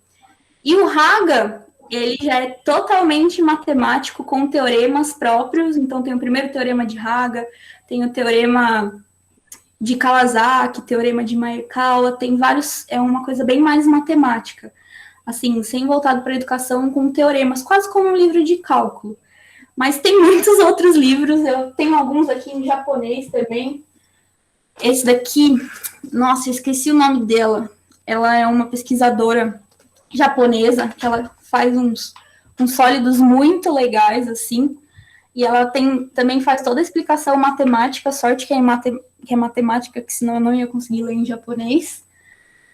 E o Haga, ele já é totalmente matemático, com teoremas próprios. Então, tem o primeiro teorema de Haga, tem o teorema de Kawasaki, teorema de Maekawa, tem vários, é uma coisa bem mais matemática. Assim, sem voltado para a educação, com teoremas, quase como um livro de cálculo. Mas tem muitos outros livros, eu tenho alguns aqui em japonês também. Esse daqui, nossa, eu esqueci o nome dela. Ela é uma pesquisadora japonesa, que ela faz uns sólidos muito legais, assim. E ela também faz toda a explicação matemática, sorte que é matemática, que senão eu não ia conseguir ler em japonês.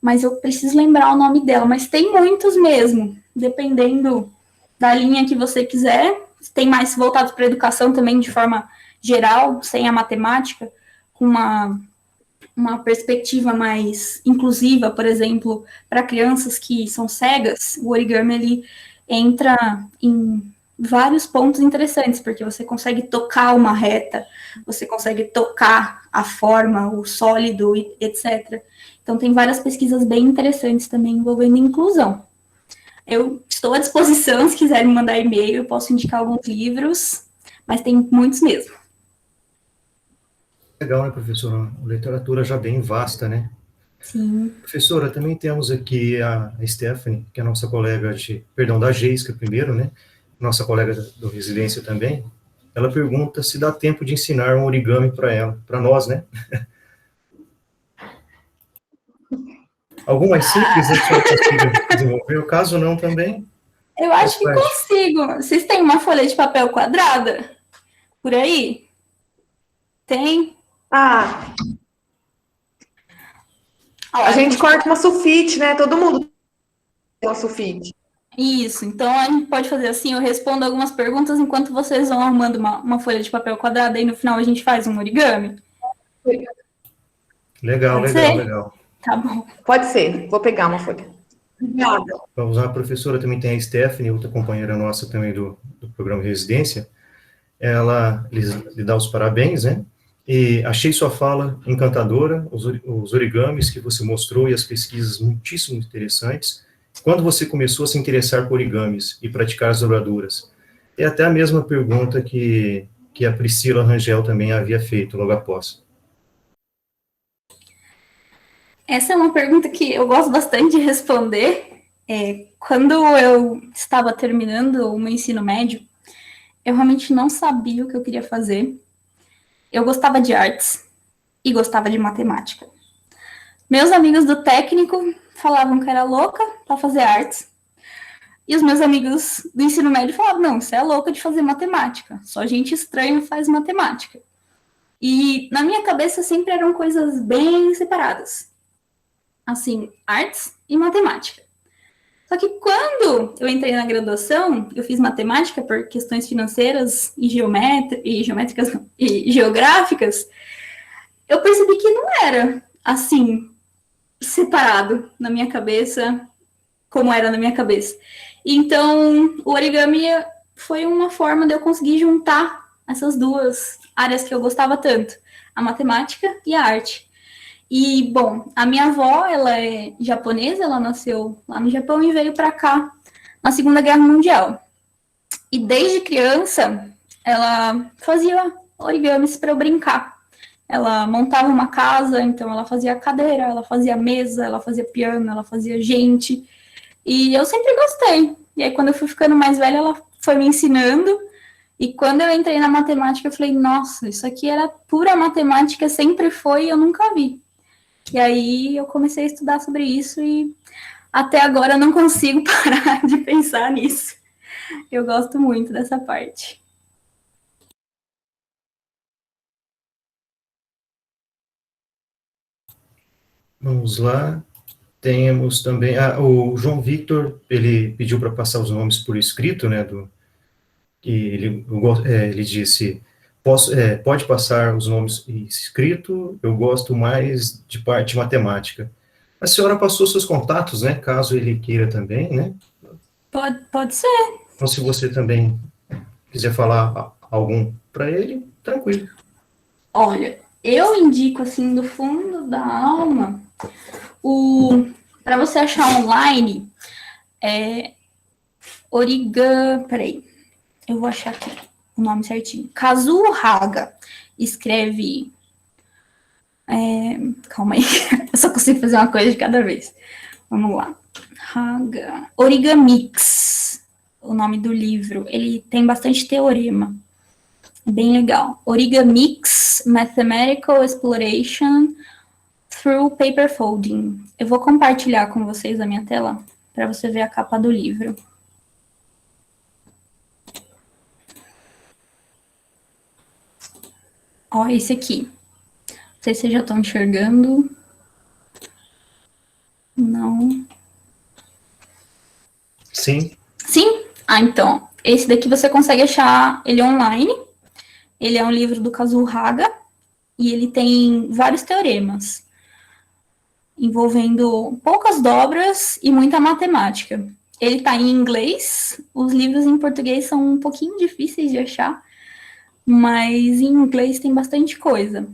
Mas eu preciso lembrar o nome dela. Mas tem muitos mesmo, dependendo da linha que você quiser. Tem mais voltados para a educação também, de forma geral, sem a matemática, com uma perspectiva mais inclusiva, por exemplo, para crianças que são cegas. O origami, ele entra em vários pontos interessantes, porque você consegue tocar uma reta, você consegue tocar a forma, o sólido, etc. Então, tem várias pesquisas bem interessantes também envolvendo inclusão. Eu estou à disposição, se quiserem me mandar e-mail, eu posso indicar alguns livros, mas tem muitos mesmo. Legal, né, professora? A literatura já bem vasta, né? Sim. Professora, também temos aqui a Stephanie, que é nossa colega da Geisca primeiro, né? Nossa colega do Residência também. Ela pergunta se dá tempo de ensinar um origami para nós, né? Algum mais simples a senhora consiga desenvolver? Caso não, também? Eu acho que consigo. Vocês têm uma folha de papel quadrada? Por aí? Tem? A gente corta uma sulfite, né? Todo mundo tem uma sulfite. Isso, então a gente pode fazer assim, eu respondo algumas perguntas enquanto vocês vão arrumando uma folha de papel quadrada e no final a gente faz um origami. Legal. Tá bom. Pode ser, vou pegar uma folha. Obrigada. Vamos lá, a professora também tem a Stephanie, outra companheira nossa também do programa de residência. Ela lhe dá os parabéns, né? E achei sua fala encantadora, os origamis que você mostrou e as pesquisas muitíssimo interessantes. Quando você começou a se interessar por origamis e praticar as dobraduras? É até a mesma pergunta que a Priscila Rangel também havia feito logo após. Essa é uma pergunta que eu gosto bastante de responder. Quando eu estava terminando o meu ensino médio, eu realmente não sabia o que eu queria fazer. eu gostava de artes e gostava de matemática. Meus amigos do técnico falavam que era louca para fazer artes. E os meus amigos do ensino médio falavam, não, você é louca de fazer matemática. Só gente estranha faz matemática. E na minha cabeça sempre eram coisas bem separadas. Assim, artes e matemática. Só que quando eu entrei na graduação, eu fiz matemática por questões financeiras e geométricas e geográficas, eu percebi que não era assim, separado na minha cabeça, como era na minha cabeça. Então, o origami foi uma forma de eu conseguir juntar essas duas áreas que eu gostava tanto, a matemática e a arte. E, bom, a minha avó, ela é japonesa, ela nasceu lá no Japão e veio para cá na Segunda Guerra Mundial. E desde criança, ela fazia origamis para eu brincar. Ela montava uma casa, então ela fazia cadeira, ela fazia mesa, ela fazia piano, ela fazia gente. E eu sempre gostei. E aí, quando eu fui ficando mais velha, ela foi me ensinando. E quando eu entrei na matemática, eu falei, nossa, isso aqui era pura matemática, sempre foi e eu nunca vi. E aí eu comecei a estudar sobre isso e até agora eu não consigo parar de pensar nisso. Eu gosto muito dessa parte. Vamos lá. Temos também, o João Victor, ele pediu para passar os nomes por escrito, né, ele disse, pode passar os nomes escrito, eu gosto mais de parte matemática. A senhora passou seus contatos, né, caso ele queira também, né? Pode ser. Então, se você também quiser falar algum para ele, tranquilo. Olha, eu indico, assim, do fundo da alma, para você achar online, peraí, eu vou achar aqui o nome certinho. Kazuo Haga. Escreve, calma aí, eu só consigo fazer uma coisa de cada vez. Vamos lá. Haga. Origamix, o nome do livro. Ele tem bastante teorema. Bem legal. Origamix, Mathematical Exploration Through Paper Folding. Eu vou compartilhar com vocês a minha tela para você ver a capa do livro. Ó, esse aqui. Não sei se vocês já estão enxergando. Não. Sim. Sim? Então, esse daqui você consegue achar ele online. Ele é um livro do Kazuo Haga e ele tem vários teoremas, envolvendo poucas dobras e muita matemática. Ele está em inglês, os livros em português são um pouquinho difíceis de achar, mas em inglês tem bastante coisa.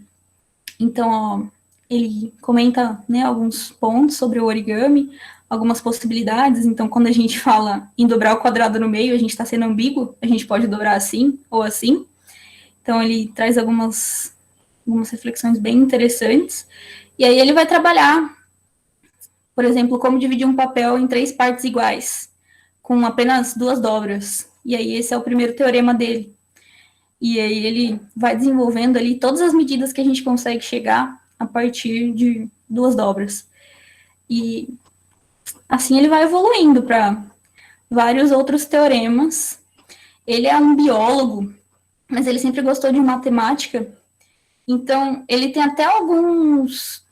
Então, ó, ele comenta, né, alguns pontos sobre o origami, algumas possibilidades. Então, quando a gente fala em dobrar o quadrado no meio, a gente está sendo ambíguo, a gente pode dobrar assim ou assim. Então, ele traz algumas reflexões bem interessantes. E aí ele vai trabalhar, por exemplo, como dividir um papel em 3 partes iguais, com apenas 2 dobras. E aí esse é o primeiro teorema dele. E aí ele vai desenvolvendo ali todas as medidas que a gente consegue chegar a partir de 2 dobras. E assim ele vai evoluindo para vários outros teoremas. Ele é um biólogo, mas ele sempre gostou de matemática. Então, ele tem até algumas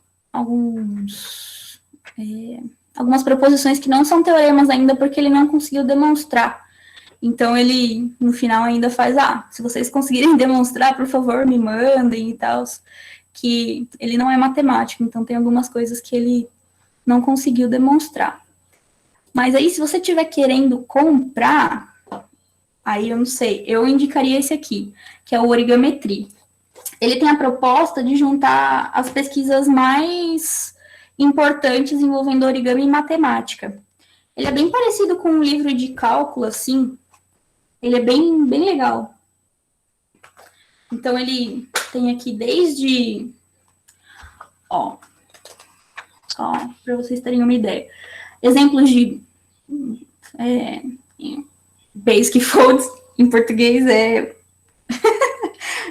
proposições que não são teoremas ainda, porque ele não conseguiu demonstrar. Então, ele, no final, ainda faz, se vocês conseguirem demonstrar, por favor, me mandem e tal, que ele não é matemático, então tem algumas coisas que ele não conseguiu demonstrar. Mas aí, se você estiver querendo comprar, aí eu não sei, eu indicaria esse aqui, que é o Origametry. Ele tem a proposta de juntar as pesquisas mais importantes envolvendo origami e matemática. Ele é bem parecido com um livro de cálculo, assim. Ele é bem, bem legal. Então, ele tem aqui desde... só para vocês terem uma ideia. Exemplos de basic folds, em português,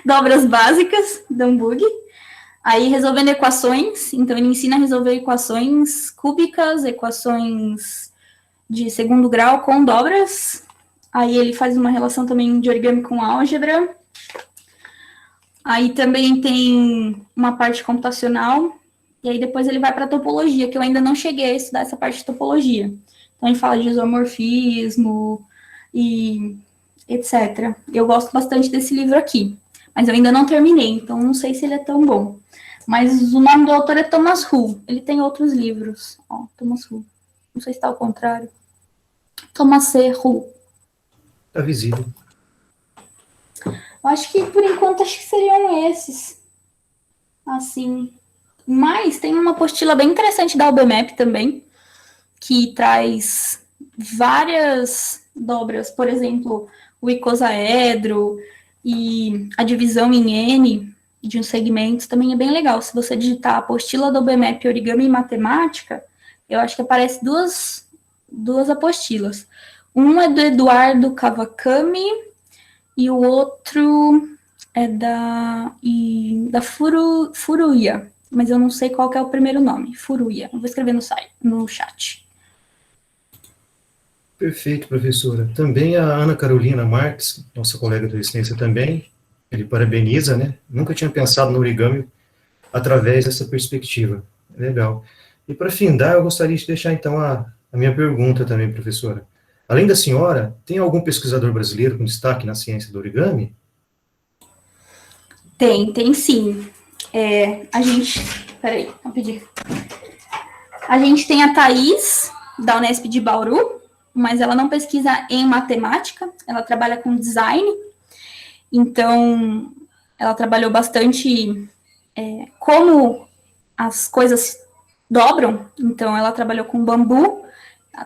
dobras básicas do Humbug. Aí, resolvendo equações, então ele ensina a resolver equações cúbicas, equações de segundo grau com dobras. Aí ele faz uma relação também de origami com álgebra. Aí também tem uma parte computacional. E aí depois ele vai para topologia, que eu ainda não cheguei a estudar essa parte de topologia. Então ele fala de isomorfismo e etc. Eu gosto bastante desse livro aqui, mas eu ainda não terminei, então não sei se ele é tão bom. Mas o nome do autor é Thomas Hull. Ele tem outros livros. Ó, Thomas Hull. Não sei se está ao contrário. Thomas C. Hull. Está visível. Eu acho que, por enquanto, acho que seriam esses. Assim. Mas tem uma apostila bem interessante da UBMAP também, que traz várias dobras. Por exemplo, o icosaedro e a divisão em N de uns segmentos também é bem legal. Se você digitar a apostila do UBMAP Origami e Matemática, eu acho que aparece duas apostilas. Um é do Eduardo Kawakami e o outro é da Furuya, mas eu não sei qual que é o primeiro nome. Furuya. Eu vou escrever no chat. Perfeito, professora. Também a Ana Carolina Marques, nossa colega da Resistência também, ele parabeniza, né? Nunca tinha pensado no origami através dessa perspectiva. Legal. E para findar, eu gostaria de deixar, então, a minha pergunta também, professora. Além da senhora, tem algum pesquisador brasileiro com destaque na ciência do origami? Tem sim. Peraí, rapidinho. A gente tem a Thaís, da Unesp de Bauru, mas ela não pesquisa em matemática, ela trabalha com design. Então, ela trabalhou bastante como as coisas dobram. Então, ela trabalhou com bambu,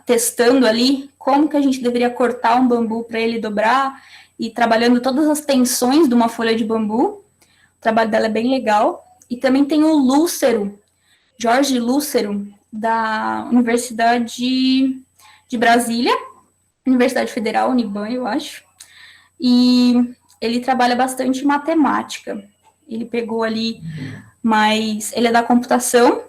testando ali como que a gente deveria cortar um bambu para ele dobrar e trabalhando todas as tensões de uma folha de bambu. O trabalho dela é bem legal. E também tem o Lúcero, Jorge Lúcero, da Universidade de Brasília, Universidade Federal, Uniban, eu acho. E ele trabalha bastante matemática. Ele pegou ali, mas ele é da computação.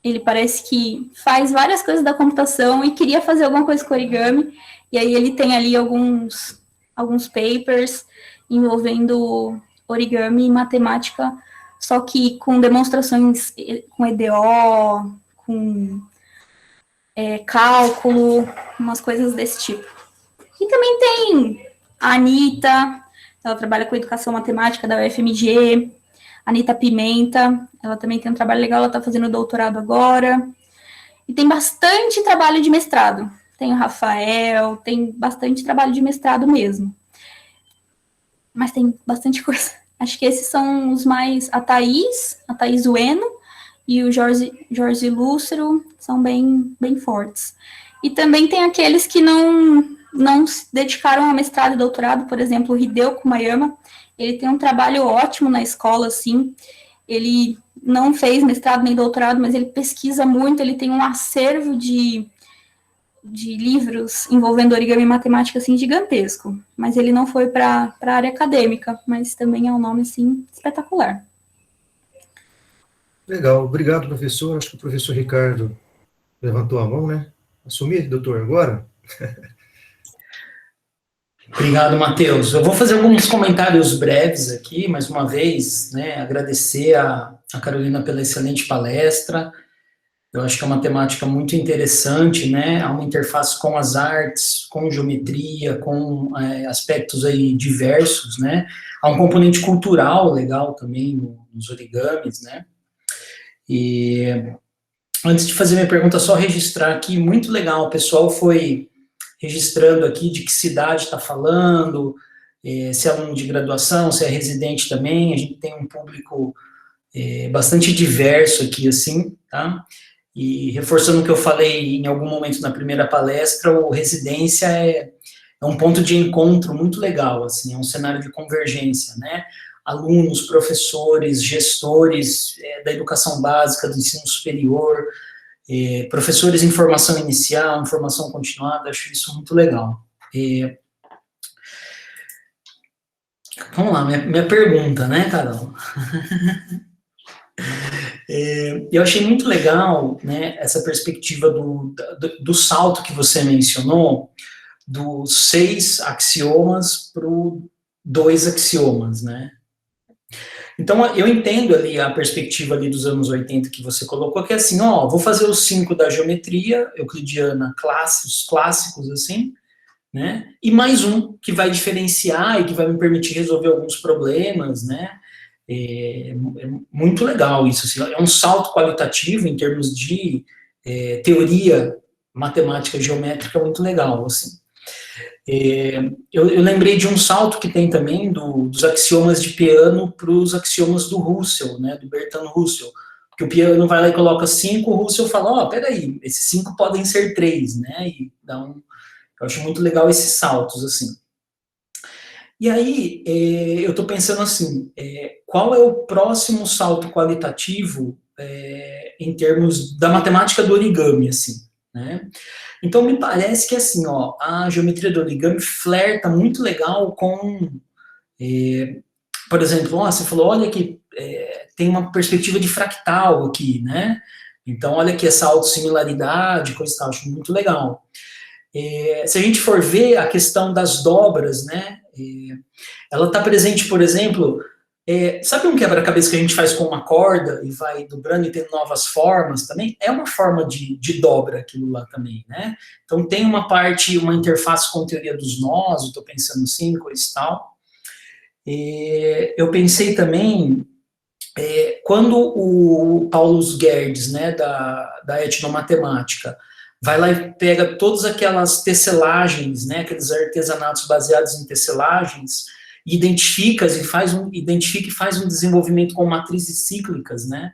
Ele parece que faz várias coisas da computação e queria fazer alguma coisa com origami. E aí ele tem ali alguns papers envolvendo origami e matemática, só que com demonstrações com EDO, com cálculo, umas coisas desse tipo. E também tem a Anitta, ela trabalha com educação matemática da UFMG, Anitta Pimenta, ela também tem um trabalho legal, ela está fazendo doutorado agora. E tem bastante trabalho de mestrado. Tem o Rafael, tem bastante trabalho de mestrado mesmo. Mas tem bastante coisa. Acho que esses são os mais... A Thaís Ueno e o Jorge Lúcero são bem fortes. E também tem aqueles que não se dedicaram a mestrado e doutorado, por exemplo, o Hideo Kumayama. Ele tem um trabalho ótimo na escola, assim. Ele não fez mestrado nem doutorado, mas ele pesquisa muito, ele tem um acervo de livros envolvendo origami e matemática, assim, gigantesco. Mas ele não foi para a área acadêmica, mas também é um nome, assim, espetacular. Legal, obrigado, professor. Acho que o professor Ricardo levantou a mão, né? Assumir, doutor, agora? Obrigado, Matheus. Eu vou fazer alguns comentários breves aqui, mais uma vez, né, agradecer a Carolina pela excelente palestra. Eu acho que é uma temática muito interessante, né, há uma interface com as artes, com geometria, com aspectos aí diversos, né, há um componente cultural legal também nos origamis, né, e antes de fazer minha pergunta, só registrar aqui, muito legal, o pessoal foi registrando aqui de que cidade está falando, se é aluno de graduação, se é residente também, a gente tem um público bastante diverso aqui, assim, tá? E reforçando o que eu falei em algum momento na primeira palestra, o residência é um ponto de encontro muito legal, assim, é um cenário de convergência, né? Alunos, professores, gestores da educação básica, do ensino superior, professores em formação inicial, em formação continuada, acho isso muito legal. Vamos lá, minha pergunta, né, Carol? Eu achei muito legal, né, essa perspectiva do salto que você mencionou, dos 6 axiomas para 2 axiomas, né? Então, eu entendo ali a perspectiva ali dos anos 80 que você colocou, que é assim, ó, vou fazer os 5 da geometria euclidiana, os clássicos, assim, né? E mais um que vai diferenciar e que vai me permitir resolver alguns problemas, né? É muito legal isso, assim, é um salto qualitativo em termos de teoria matemática geométrica muito legal, assim. Eu lembrei de um salto que tem também dos axiomas de Peano para os axiomas do Russell, né, do Bertrand Russell, porque o Peano vai lá e coloca 5, o Russell fala, ó, peraí, esses 5 podem ser 3, né, e dá eu acho muito legal esses saltos, assim. E aí, eu estou pensando assim, qual é o próximo salto qualitativo em termos da matemática do origami, assim, né? Então, me parece que, assim, ó, a geometria do origami flerta muito legal com, por exemplo, ó, você falou, olha que tem uma perspectiva de fractal aqui, né? Então, olha aqui essa autossimilaridade, coisa e tal, acho muito legal. Se a gente for ver a questão das dobras, né? Ela está presente, por exemplo, sabe um quebra-cabeça que a gente faz com uma corda e vai dobrando e tem novas formas também? É uma forma de dobra aquilo lá também, né? Então tem uma parte, uma interface com teoria dos nós, eu estou pensando assim, coisa e tal. Eu pensei também, quando o Paulo Guedes, né, da etnomatemática, vai lá e pega todas aquelas tesselagens, né, aqueles artesanatos baseados em tesselagens, e identifica e faz um desenvolvimento com matrizes cíclicas, né?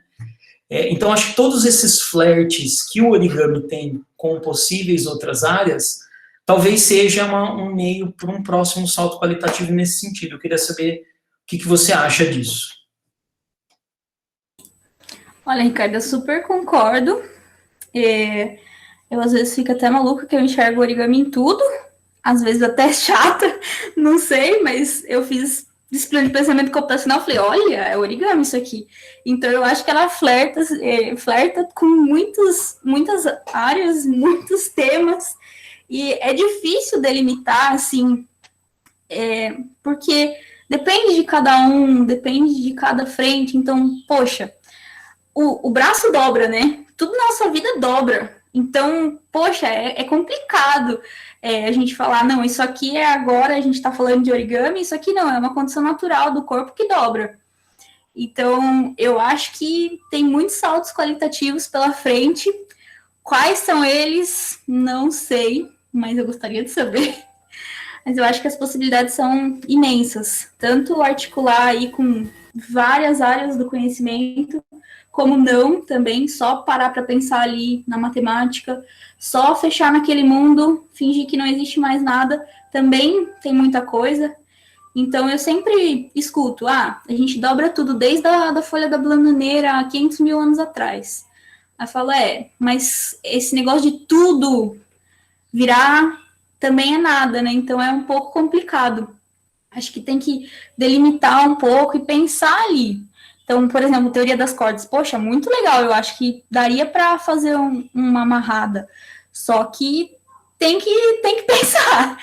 Então, acho que todos esses flertes que o origami tem com possíveis outras áreas, talvez seja um meio para um próximo salto qualitativo nesse sentido. Eu queria saber o que você acha disso. Olha, Ricardo, eu super concordo. Eu às vezes fico até maluca que eu enxergo origami em tudo, às vezes até chata, não sei, mas eu fiz disciplina de pensamento computacional, falei, olha, é origami isso aqui. Então eu acho que ela flerta com muitas áreas, muitos temas, e é difícil delimitar, assim, porque depende de cada um, depende de cada frente, então, poxa, o braço dobra, né? Tudo na nossa vida dobra. Então, poxa, é complicado a gente falar, não, isso aqui é agora, a gente está falando de origami, isso aqui não, é uma condição natural do corpo que dobra. Então, eu acho que tem muitos saltos qualitativos pela frente. Quais são eles? Não sei, mas eu gostaria de saber. Mas eu acho que as possibilidades são imensas. Tanto articular aí com várias áreas do conhecimento, como não também, só parar para pensar ali na matemática, só fechar naquele mundo, fingir que não existe mais nada, também tem muita coisa. Então eu sempre escuto, a gente dobra tudo desde a folha da bananeira há 500 mil anos atrás. Aí eu falo, mas esse negócio de tudo virar também é nada, né? Então é um pouco complicado. Acho que tem que delimitar um pouco e pensar ali. Então, por exemplo, teoria das cordas, poxa, muito legal, eu acho que daria para fazer uma amarrada, só que tem que pensar,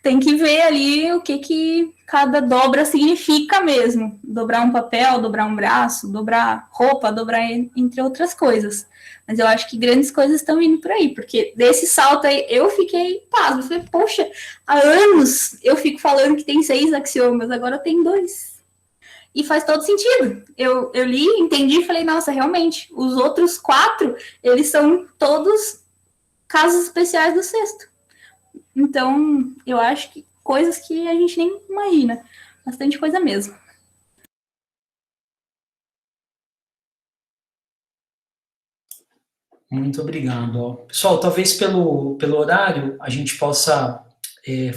tem que ver ali o que cada dobra significa mesmo, dobrar um papel, dobrar um braço, dobrar roupa, dobrar entre outras coisas. Mas eu acho que grandes coisas estão indo por aí, porque desse salto aí eu fiquei pasmo, eu falei, poxa, há anos eu fico falando que tem 6 axiomas, agora tem 2. E faz todo sentido. Eu li, entendi e falei, nossa, realmente, os outros 4, eles são todos casos especiais do sexto. Então, eu acho que coisas que a gente nem imagina. Bastante coisa mesmo. Muito obrigado. Pessoal, talvez pelo horário a gente possa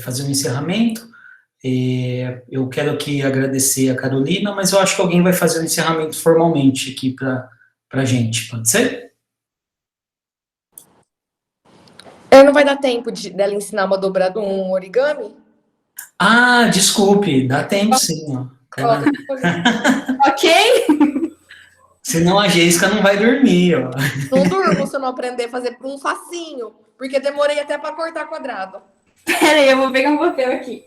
fazer um encerramento. Eu quero aqui agradecer a Carolina, mas eu acho que alguém vai fazer o encerramento formalmente aqui para a gente, pode ser? Não vai dar tempo dela ensinar uma dobrada, um origami? Ah, desculpe, dá tempo sim, ó. Coloca Ok? Senão a Geisca não vai dormir, ó. Não durmo se eu não aprender a fazer um facinho, porque demorei até para cortar quadrado. Pera aí, eu vou pegar um papel aqui.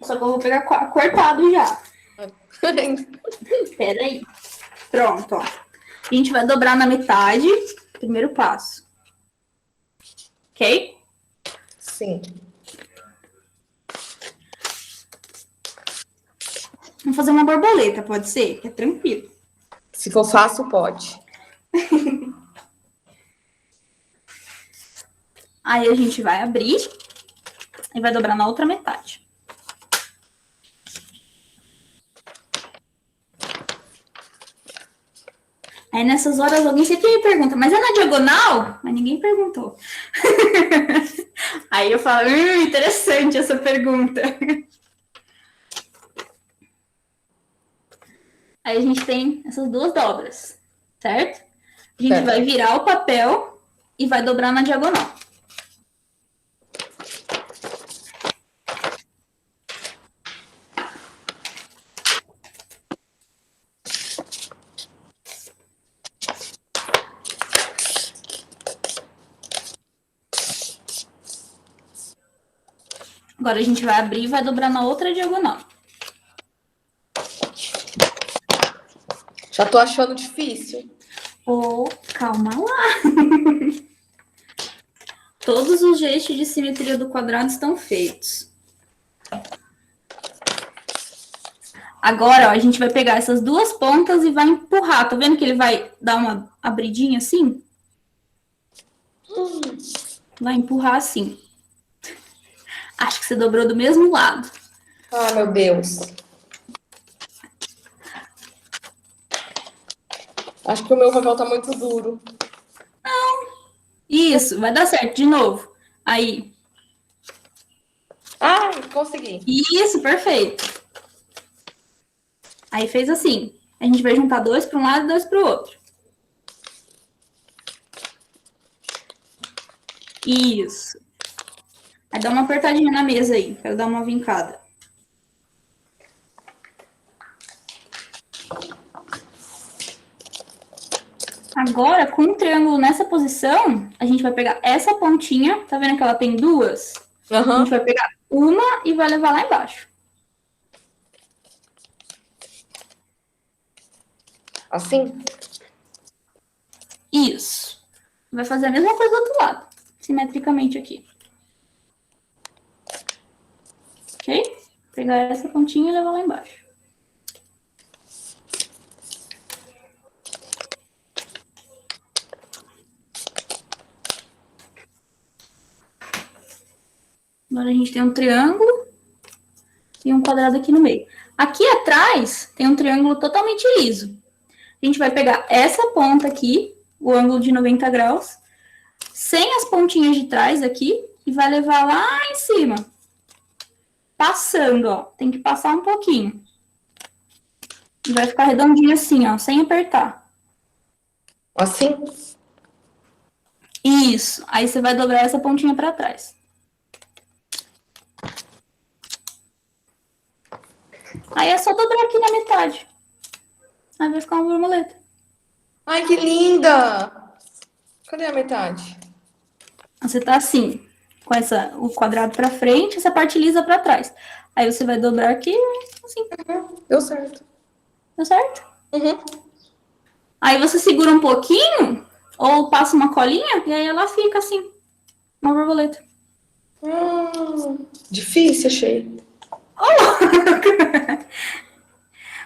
Só que eu vou pegar cortado já. Pera aí. Pronto, ó. A gente vai dobrar na metade. Primeiro passo. Ok? Sim. Vamos fazer uma borboleta, pode ser? Que é tranquilo. Se for fácil, pode. Aí a gente vai abrir e vai dobrar na outra metade. Aí nessas horas alguém sempre me pergunta, mas é na diagonal? Mas ninguém perguntou. Aí eu falo, interessante essa pergunta. Aí a gente tem essas duas dobras, certo? A gente vai virar o papel e vai dobrar na diagonal. Agora a gente vai abrir e vai dobrar na outra diagonal. Já tô achando difícil. Calma lá. Todos os eixos de simetria do quadrado estão feitos. Agora, ó, a gente vai pegar essas duas pontas e vai empurrar. Tá vendo que ele vai dar uma abridinha assim? Vai empurrar assim. Acho que você dobrou do mesmo lado. Ah, meu Deus. Acho que o meu papel tá muito duro. Isso, vai dar certo. De novo. Aí. Ah, consegui. Isso, perfeito. Aí fez assim. A gente vai juntar dois para um lado e dois para o outro. Isso. Aí dá uma apertadinha na mesa aí. Quero dar uma vincada. Agora, com o triângulo nessa posição, a gente vai pegar essa pontinha. Tá vendo que ela tem duas? A gente vai pegar uma e vai levar lá embaixo. Assim? Isso. Vai fazer a mesma coisa do outro lado. Simetricamente aqui. Ok? Pegar essa pontinha e levar lá embaixo. Agora a gente tem um triângulo e um quadrado aqui no meio. Aqui atrás tem um triângulo totalmente liso. A gente vai pegar essa ponta aqui, o ângulo de 90 graus, sem as pontinhas de trás aqui, e vai levar lá em cima. Passando, ó. Tem que passar um pouquinho. E vai ficar redondinho assim, ó, sem apertar. Assim? Isso. Aí você vai dobrar essa pontinha para trás. Aí é só dobrar aqui na metade. Aí vai ficar uma borboleta. Ai, que linda! Cadê a metade? Você tá assim, com o quadrado para frente, essa parte lisa para trás. Aí você vai dobrar aqui, assim. Deu certo. Deu certo? Uhum. Aí você segura um pouquinho, ou passa uma colinha, e aí ela fica assim, uma borboleta. Difícil, achei.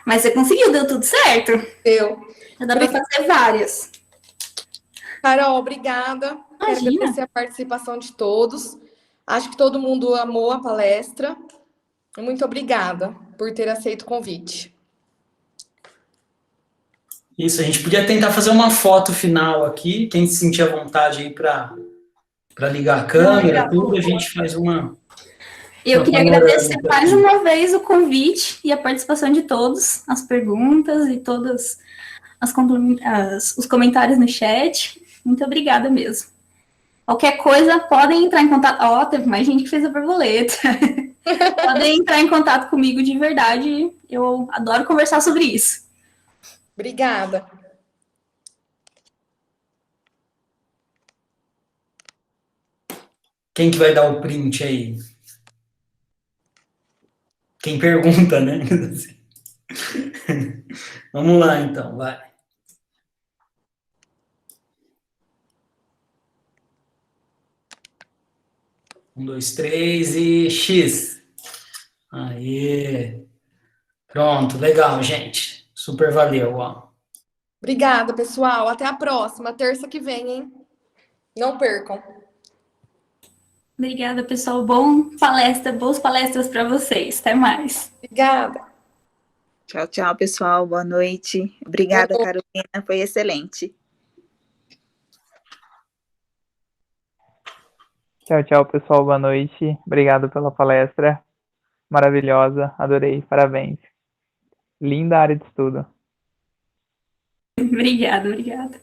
Mas você conseguiu, deu tudo certo? Deu. Já dá para fazer várias. Carol, obrigada. Quero Imagina. agradecer a participação de todos. Acho que todo mundo amou a palestra. Muito obrigada por ter aceito o convite. Isso, a gente podia tentar fazer uma foto final aqui, quem se sentir à vontade aí para ligar a câmera, tudo, a gente faz uma... Eu queria agradecer mais uma vez o convite e a participação de todos, as perguntas e todos os comentários no chat. Muito obrigada mesmo. Qualquer coisa, podem entrar em contato. Ó, teve mais gente que fez a borboleta. Podem entrar em contato comigo de verdade. Eu adoro conversar sobre isso. Obrigada. Quem que vai dar o print aí? Quem pergunta, né? Vamos lá, então, vai. Um, dois, três e X. Aí. Pronto, legal, gente. Super valeu, ó. Obrigada, pessoal. Até a próxima, terça que vem, hein? Não percam. Obrigada, pessoal. Boas palestras para vocês. Até mais. Obrigada. Tchau, tchau, pessoal. Boa noite. Obrigada, Carolina. Foi excelente. Tchau, tchau, pessoal. Boa noite. Obrigado pela palestra. Maravilhosa. Adorei. Parabéns. Linda área de estudo. Obrigada.